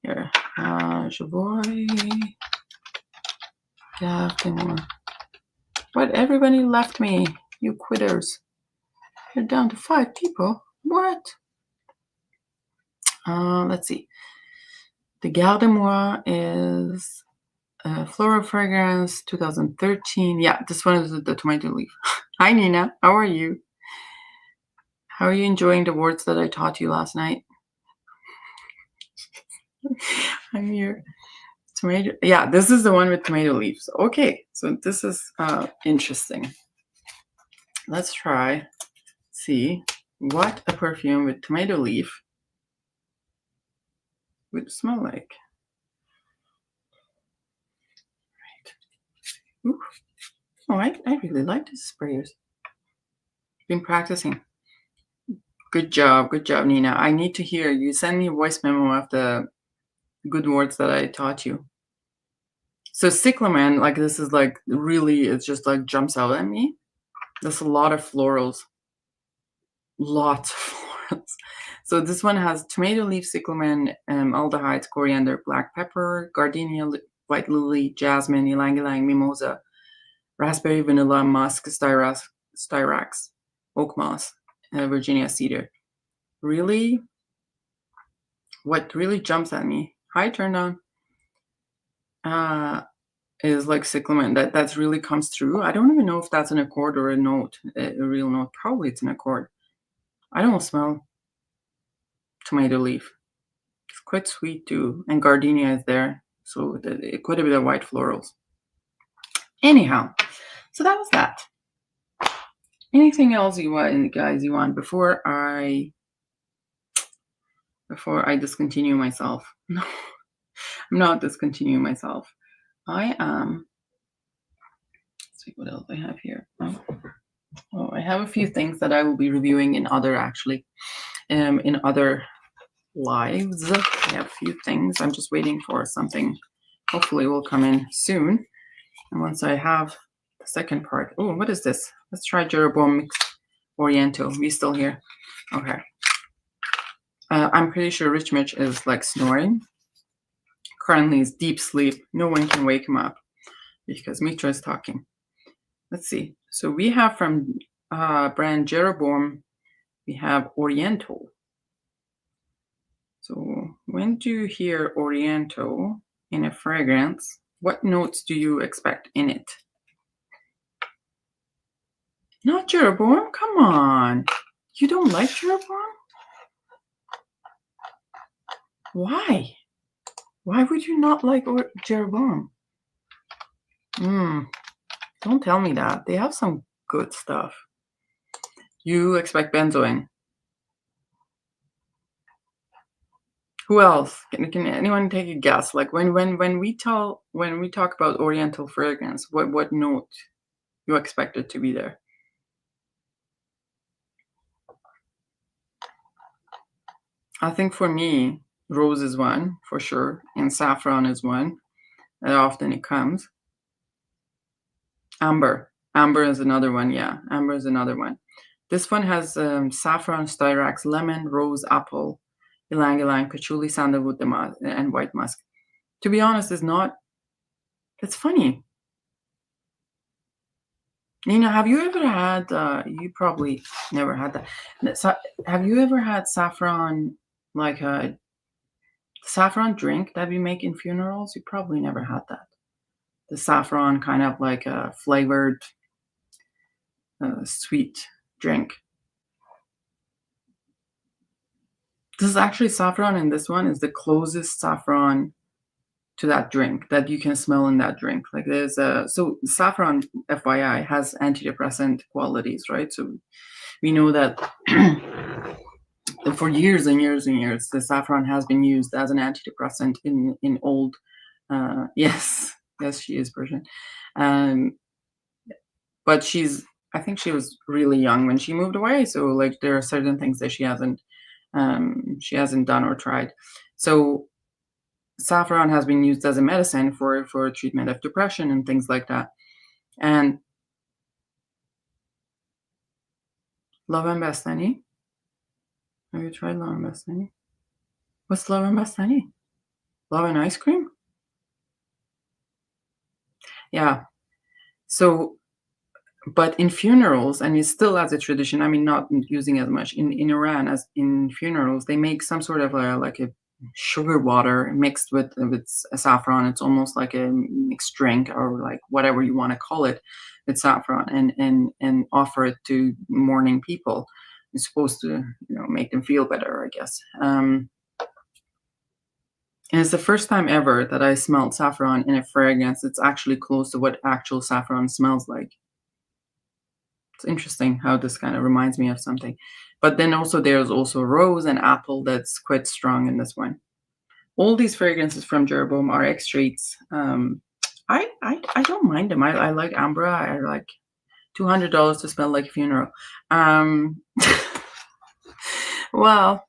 here? Jovoy Gardez Moi. What? Everybody left me. You quitters. You're down to 5 people. What? Let's see. The Gardez Moi is Floral Fragrance 2013. Yeah, this one is the tomato leaf. Hi, Nina. How are you? How are you enjoying the words that I taught you last night? I'm here. Tomato. Yeah, this is the one with tomato leaves. Okay, so this is interesting. Let's try. See what a perfume with tomato leaf would smell like. Right. Ooh. Oh, I really like these sprayers. Been practicing. Good job, Nina. I need to hear you. Send me a voice memo of the good words that I taught you. So cyclamen, like this is like really, it's just like jumps out at me. There's a lot of florals. Lots of florals. So this one has tomato leaf, cyclamen, aldehydes, coriander, black pepper, gardenia, white lily, jasmine, ylang ylang, mimosa, raspberry, vanilla, musk, styrax, oak moss, Virginia cedar. Really, what really jumps at me, hi, turned on, is like cyclamen. That's really comes through. I don't even know if that's an accord or a note, a real note. Probably it's an accord. I don't smell tomato leaf. It's quite sweet too, and gardenia is there, so it could have been the white florals. Anyhow, so that was that. Anything else you want, guys? You want before I discontinue myself? No, I'm not discontinuing myself. I am. Let's see what else I have here. Oh, I have a few things that I will be reviewing in other in other lives. I have a few things. I'm just waiting for something. Hopefully, will come in soon. And once I have the second part, oh, what is this? Let's try Jeroboam Oriento. We still here? Okay. I'm pretty sure Rich Mitch is like snoring. Currently, is deep sleep. No one can wake him up because Mitra is talking. Let's see. So we have from brand Jeroboam, we have Oriental. So when do you hear Oriental in a fragrance, what notes do you expect in it? Not Jeroboam? Come on. You don't like Jeroboam? Why? Why would you not like Jeroboam? Don't tell me that. They have some good stuff. You expect benzoin. Who else? Can anyone take a guess? Like when we talk about Oriental fragrance, what note you expect it to be there? I think for me, rose is one for sure, and saffron is one. And often it comes. Amber is another one. Yeah, amber is another one. This one has saffron, styrax, lemon, rose, apple, ylang ylang, patchouli, sandalwood, and white musk. To be honest, it's not. It's funny. Nina, have you ever had? You probably never had that. So, have you ever had saffron, like a saffron drink that we make in funerals? You probably never had that. The saffron kind of like a flavored sweet drink. This is actually saffron, and this one is the closest saffron to that drink that you can smell in that drink. Like there's so saffron, FYI, has antidepressant qualities, right? So we know that for years and years and years, the saffron has been used as an antidepressant in old. Yes, she is Persian, but I think she was really young when she moved away. So like there are certain things that she hasn't done or tried. So saffron has been used as a medicine for treatment of depression and things like that. And Lavan Bastani. Have you tried Lavan Bastani? What's Lavan Bastani? Lavan ice cream? Yeah. So, but in funerals, and it still has a tradition, I mean, not using as much in Iran as in funerals, they make some sort of like a sugar water mixed with saffron. It's almost like a mixed drink or like whatever you want to call it with saffron, and offer it to mourning people. It's supposed to, make them feel better, I guess. And it's the first time ever that I smelled saffron in a fragrance. It's actually close to what actual saffron smells like. It's interesting how this kind of reminds me of something. But then also there's also rose and apple that's quite strong in this one. All these fragrances from Jeroboam are extracts. I don't mind them. I like Ombre. I like $200 to smell like a funeral. Well,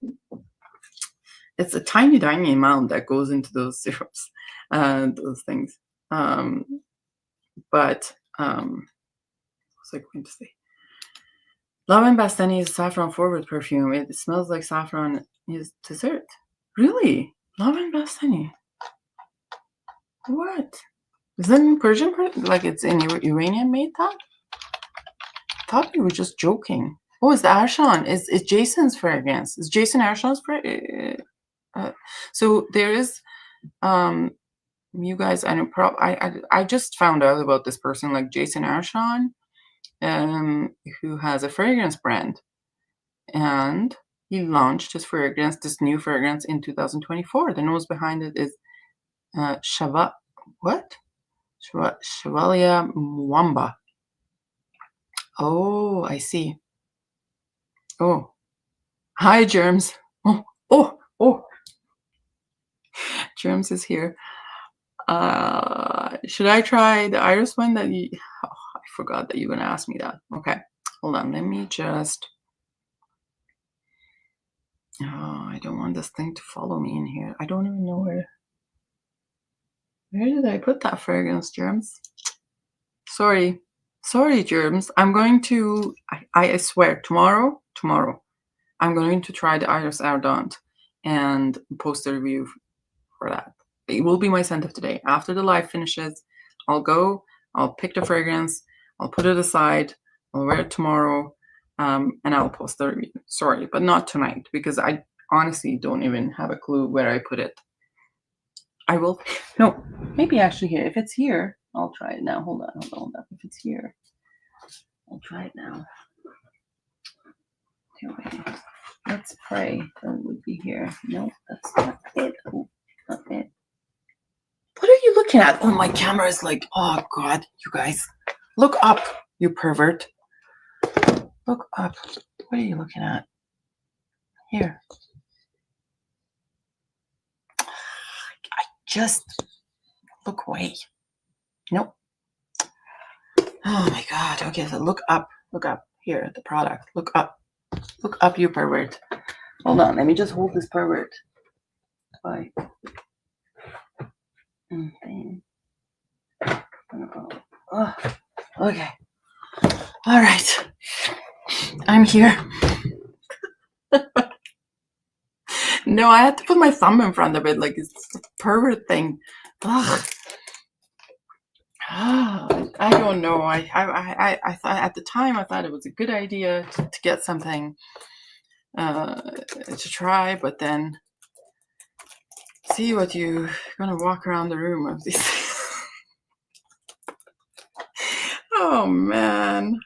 it's a tiny amount that goes into those syrups, those things. But what's I going to say? Lavan Bastani is a saffron forward perfume. It smells like saffron is dessert. Really? Lavan Bastani. What? Is that in Persian? Like it's in Iranian made that? I thought we were just joking. Oh, it's the Arshan. It's Jason's fragrance. It's Jason Arshan's fragrance. So there is, you guys, I just found out about this person, like Jason Arshan, who has a fragrance brand, and he launched his fragrance, this new fragrance, in 2024. The nose behind it is Chevalier Mwamba. Oh, I see. Oh, hi, Germs. Oh. Germs is here. Should I try the iris one that you... Oh, I forgot that you were going to ask me that. Okay, hold on. Let me just... Oh, I don't want this thing to follow me in here. I don't even know where... Where did I put that fragrance, Germs? Sorry, Germs. I'm going to... I swear, tomorrow, I'm going to try the Iris Ardent and post a review for that. It will be my scent of today. After the live finishes, I'll pick the fragrance, I'll put it aside, I'll wear it tomorrow, and I'll post the review. Sorry, but not tonight, because I honestly don't even have a clue where I put it. I will, no, maybe actually here. If it's here, I'll try it now. Hold on. If it's here, I'll try it now. Okay, let's pray that it would be here. No, that's not it. Oh, not it. What are you looking at? Oh, my camera is like, oh God, you guys. Look up, you pervert. Look up. What are you looking at? Here. I just look away. Nope. Oh my God. Okay, so look up. Here, the product. Look up, you pervert. Hold on, let me just hold this pervert. Bye. Oh, okay. All right. I'm here. No, I had to put my thumb in front of it, like it's a pervert thing. Ugh. I don't know. I thought at the time, I thought it was a good idea to get something to try, but then see what you're gonna walk around the room of these. Oh man.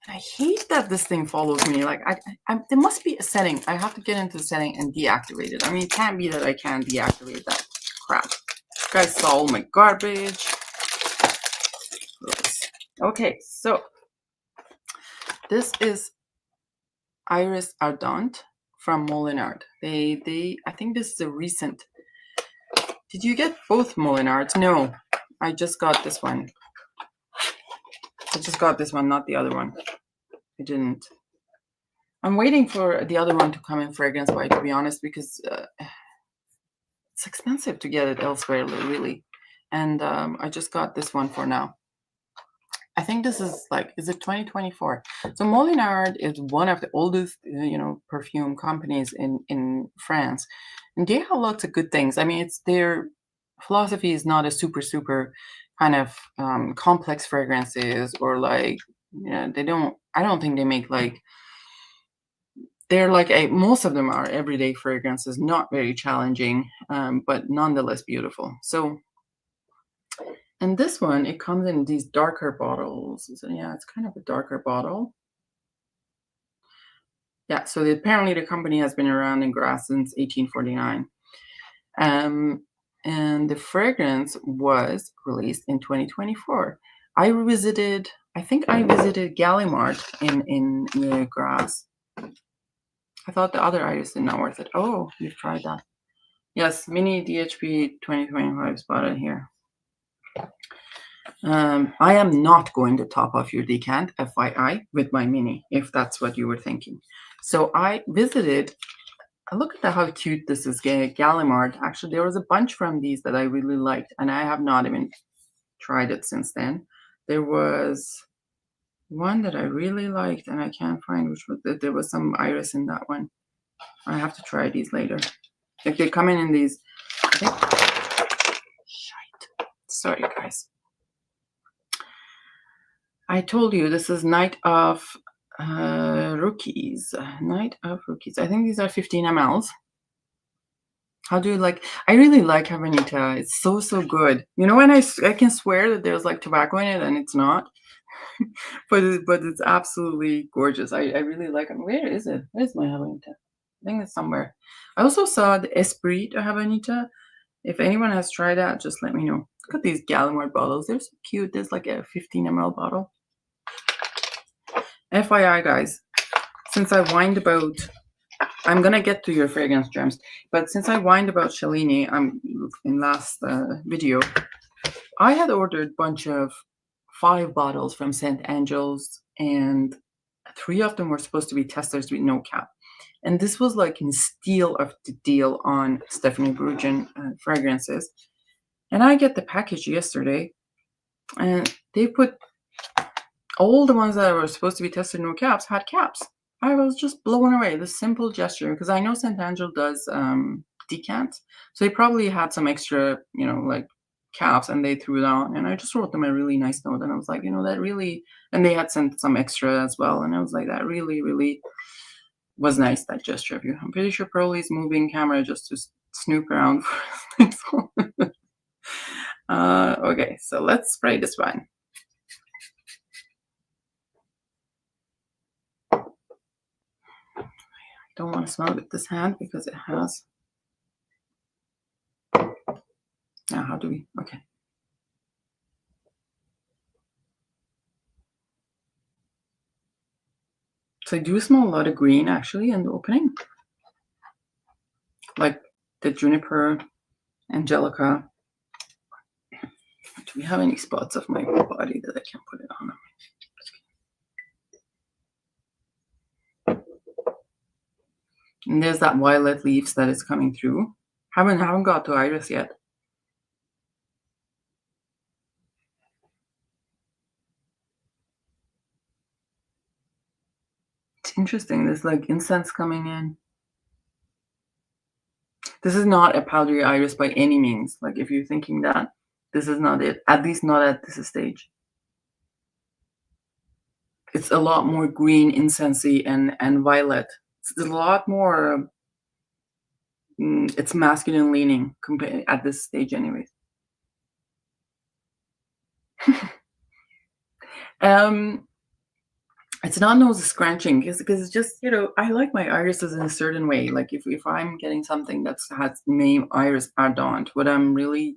I hate that this thing follows me. Like there must be a setting. I have to get into the setting and deactivate it. I mean, it can't be that I can't deactivate that crap. You guys saw all my garbage. Okay, so this is Iris Ardent from Molinard. They I think this is a recent. Did you get both Molinards? No, I just got this one. Not the other one. I didn't. I'm waiting for the other one to come in fragrance, to be honest, because expensive to get it elsewhere, really. And I just got this one for now. I think this is like, is it 2024? So Molinard is one of the oldest, perfume companies in France, and they have lots of good things. I mean, it's their philosophy is not a super kind of complex fragrances, or like, they don't. I don't think they make like. They're like most of them are everyday fragrances, not very challenging, but nonetheless beautiful. So. And this one, it comes in these darker bottles. So yeah, it's kind of a darker bottle. Yeah, so apparently the company has been around in Grasse since 1849. And the fragrance was released in 2024. I think I visited Gallimard in Grasse. I thought the other Iris did not worth it. Oh, you've tried that. Yes, mini DHP 2025 spotted here. I am not going to top off your decant, FYI, with my mini, if that's what you were thinking. So I visited, look at how cute this is, Gallimard. Actually, there was a bunch from these that I really liked, and I have not even tried it since then. There was one that I really liked, and I can't find which was, there was some iris in that one. I have to try these later. Like they come in these, I think, shite. Sorry, guys. I told you this is Night of Rookies. Night of Rookies. I think these are 15 mLs. How do you like? I really like Habanita. It's so good. You know, when I can swear that there's like tobacco in it, and it's not. but it's absolutely gorgeous. I really like it. Where is it? Where's my Habanita? I think it's somewhere. I also saw the Esprit de Habanita. If anyone has tried that, just let me know. Look at these Gallimard bottles. They're so cute. There's like a 15 ml bottle. FYI, guys, since I whined about, I'm gonna get to your fragrance gems, but since I whined about Cellini, in last video, I had ordered a bunch of 5 bottles from St. Angel's, and 3 of them were supposed to be testers with no cap. And this was like in steal of the deal on Stephanie Brugen fragrances. And I get the package yesterday, and they put all the ones that were supposed to be tested no caps had caps. I was just blown away. This simple gesture, because I know St. Angel does decant, so they probably had some extra, like caps, and they threw it on. And I just wrote them a really nice note, and I was like, that really, and they had sent some extra as well, and I was like, that really was nice, that gesture of you. I'm pretty sure Pearlie's moving camera just to snoop around for okay, so let's spray this one. I don't want to smell it with this hand because it has. Now, how do we? Okay. So I do smell a lot of green actually in the opening, like the juniper, angelica. Do we have any spots of my body that I can put it on? And there's that violet leaves that is coming through. Haven't got to iris yet. It's interesting. There's like incense coming in. This is not a powdery iris by any means. Like if you're thinking that, this is not it. At least not at this stage. It's a lot more green, incensey, and violet. It's a lot more. It's masculine leaning at this stage, anyways. It's not nose scratching because it's just, I like my irises in a certain way. Like if I'm getting something that has name Iris Ardent, what I'm really,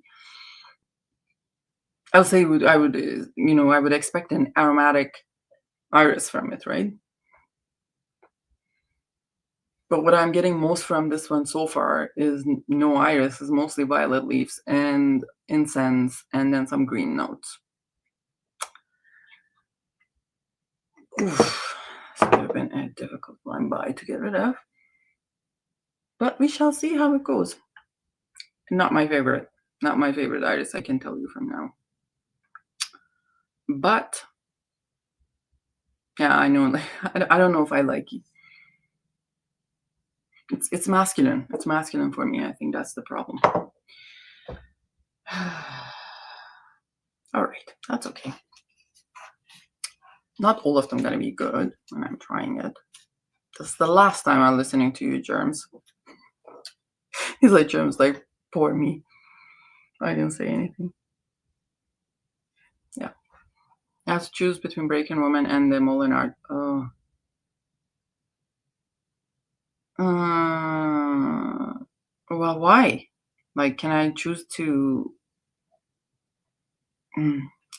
I would expect an aromatic iris from it, right? But what I'm getting most from this one so far is no iris. It's mostly violet leaves and incense, and then some green notes. Oof, this would have been a difficult blind buy to get rid of. But we shall see how it goes. Not my favorite. Not my favorite iris, I can tell you from now. But yeah, I know. I don't know if I like it. It's masculine. It's masculine for me. I think that's the problem. All right, that's okay. Not all of them gonna be good when I'm trying it. This is the last time I'm listening to you, Germs. He's like, Germs, like, poor me. I didn't say anything. Yeah. I have to choose between Breaking Woman and the Molinard. Oh. Well, why? Like, can I choose to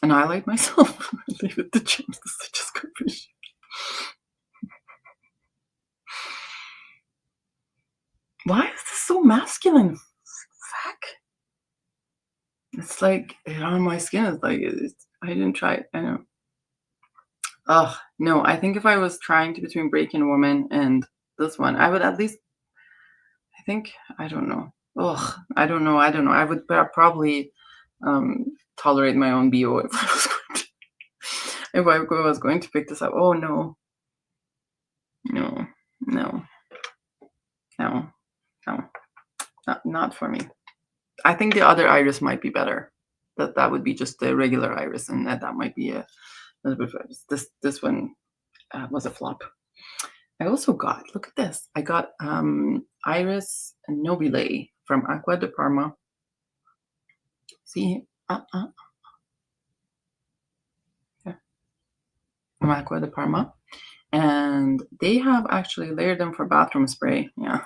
annihilate myself? Leave it to Germs. This is just garbage. Why is this so masculine? Fuck. It's like on my skin. It's like I didn't try it. I know. Ugh, no. I think if I was trying to between Breaking Woman and this one, I would at least. I think I don't know. Ugh, I don't know. I would probably tolerate my own BO if I was going to pick this up. Oh no. Not for me. I think the other iris might be better. That would be just the regular iris, and that might be a little bit. This one was a flop. I also got, look at this. I got Iris Nobile from Acqua de Parma. See, yeah. From Acqua de Parma, and they have actually layered them for bathroom spray. Yeah.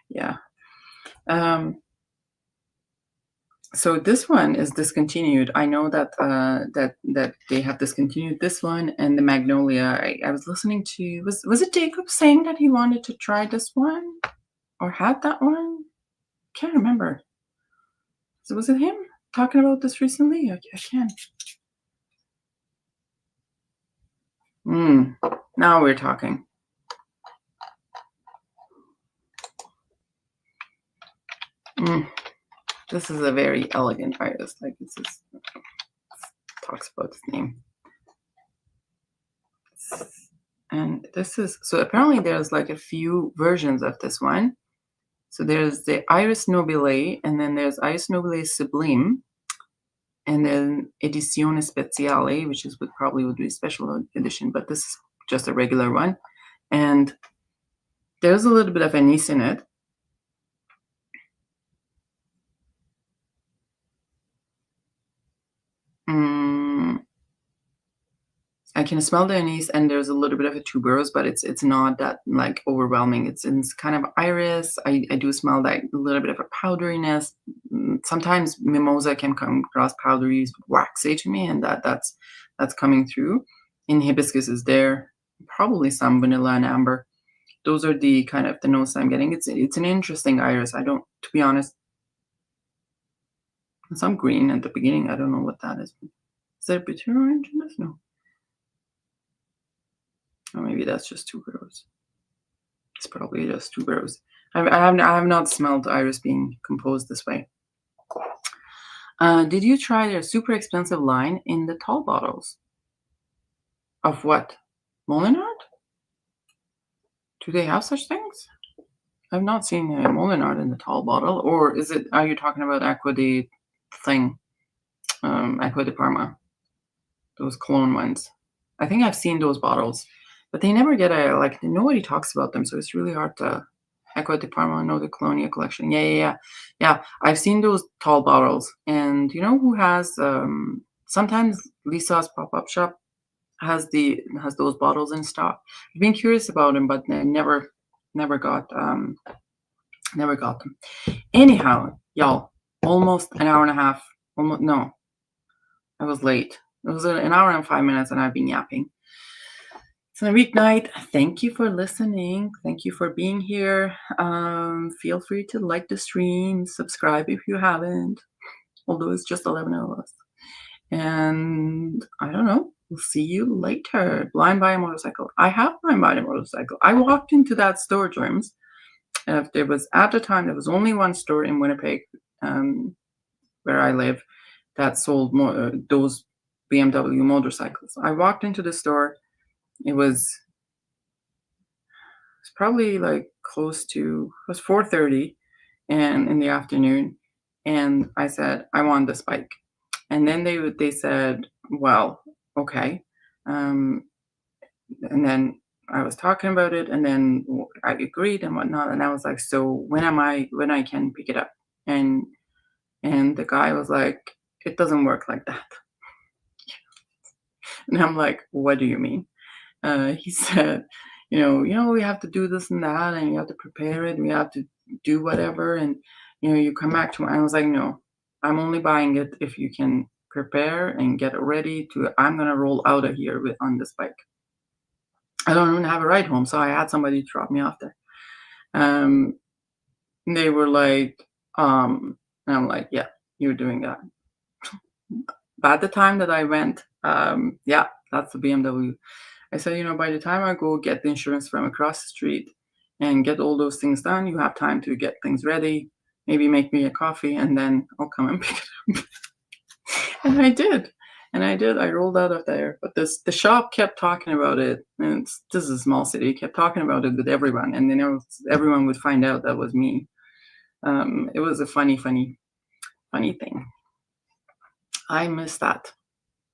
Yeah. So this one is discontinued. I know that that they have discontinued this one and the Magnolia. I was listening to was it Jacob saying that he wanted to try this one or had that one? Can't remember. So was it him talking about this recently? I can't. Now we're talking. This is a very elegant iris. Like this is talks about his name. And this is so apparently there's like a few versions of this one. So there's the Iris Nobile, and then there's Iris Nobile Sublime, and then Edizione Speciale, which is what probably would be a special edition, but this is just a regular one. And there's a little bit of anise in it. I can smell the anise, and there's a little bit of a tuberose, but it's not that like overwhelming. It's kind of iris. I do smell that a little bit of a powderiness. Sometimes mimosa can come across powdery, waxy to me, and that's coming through. And hibiscus is there. Probably some vanilla and amber. Those are the kind of the notes I'm getting. It's an interesting iris. I don't, to be honest. Some green at the beginning. I don't know what that is. Is there bitter orange in this? No. Or maybe that's just tuberose. It's probably just tuberose. I have not smelled iris being composed this way. Did you try their super expensive line in the tall bottles? Of what? Molinard? Do they have such things? I've not seen a Molinard in the tall bottle. Or is it? Are you talking about Acqua di thing? Acqua di Parma. Those cologne ones. I think I've seen those bottles. But they never get like, nobody talks about them, so it's really hard to. Acqua di Parma, no, the Colonia collection. Yeah. I've seen those tall bottles, and you know who has? Sometimes Lisa's pop-up shop has those bottles in stock. I've been curious about them, but never got them. Anyhow, y'all, almost an hour and a half. Almost no, I was late. It was an hour and 5 minutes, and I've been yapping. It's a weeknight. Thank you for listening. Thank you for being here. Feel free to like the stream, subscribe if you haven't, although it's just 11 of us. And I don't know. We'll see you later. Blind by a motorcycle. I have blind by a motorcycle. I walked into that store, Germs, there was, at the time, there was only one store in Winnipeg, where I live, that sold those BMW motorcycles. I walked into the store. It was probably like close to, it was 4:30 and in the afternoon, and I said, I want this bike. And then they said, well, okay. And then I was talking about it, and then I agreed and whatnot, and I was like, so when I can pick it up? And the guy was like, it doesn't work like that. And I'm like, what do you mean? He said, we have to do this and that, and you have to prepare it, and we have to do whatever, and you come back to me. I was like, no, I'm only buying it if you can prepare and get it ready I'm gonna roll out of here on this bike. I don't even have a ride home, so I had somebody drop me off there. They were like, and I'm like, yeah, you're doing that. By the time that I went, yeah, that's the BMW. I said, by the time I go get the insurance from across the street and get all those things done, you have time to get things ready, maybe make me a coffee, and then I'll come and pick it up. And I did. I rolled out of there. But the shop kept talking about it. And this is a small city. Kept talking about it with everyone. And then everyone would find out that was me. It was a funny thing. I miss that.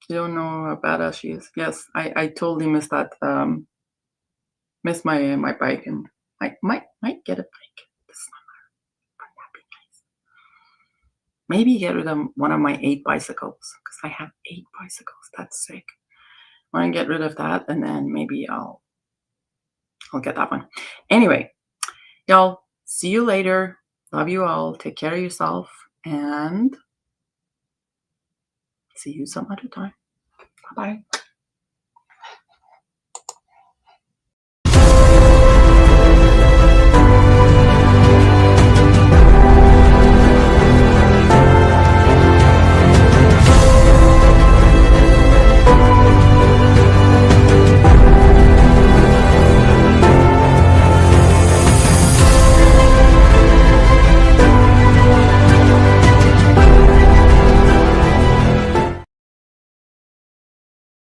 You don't know how badass she is. Yes, I totally miss that. Miss my bike, and I might get a bike this summer. That'd be nice. Maybe get rid of one of my 8 bicycles, because I have 8 bicycles. That's sick. I want to get rid of that, and then maybe I'll get that one. Anyway, y'all, see you later. Love you all. Take care of yourself, and see you some other time. Bye-bye.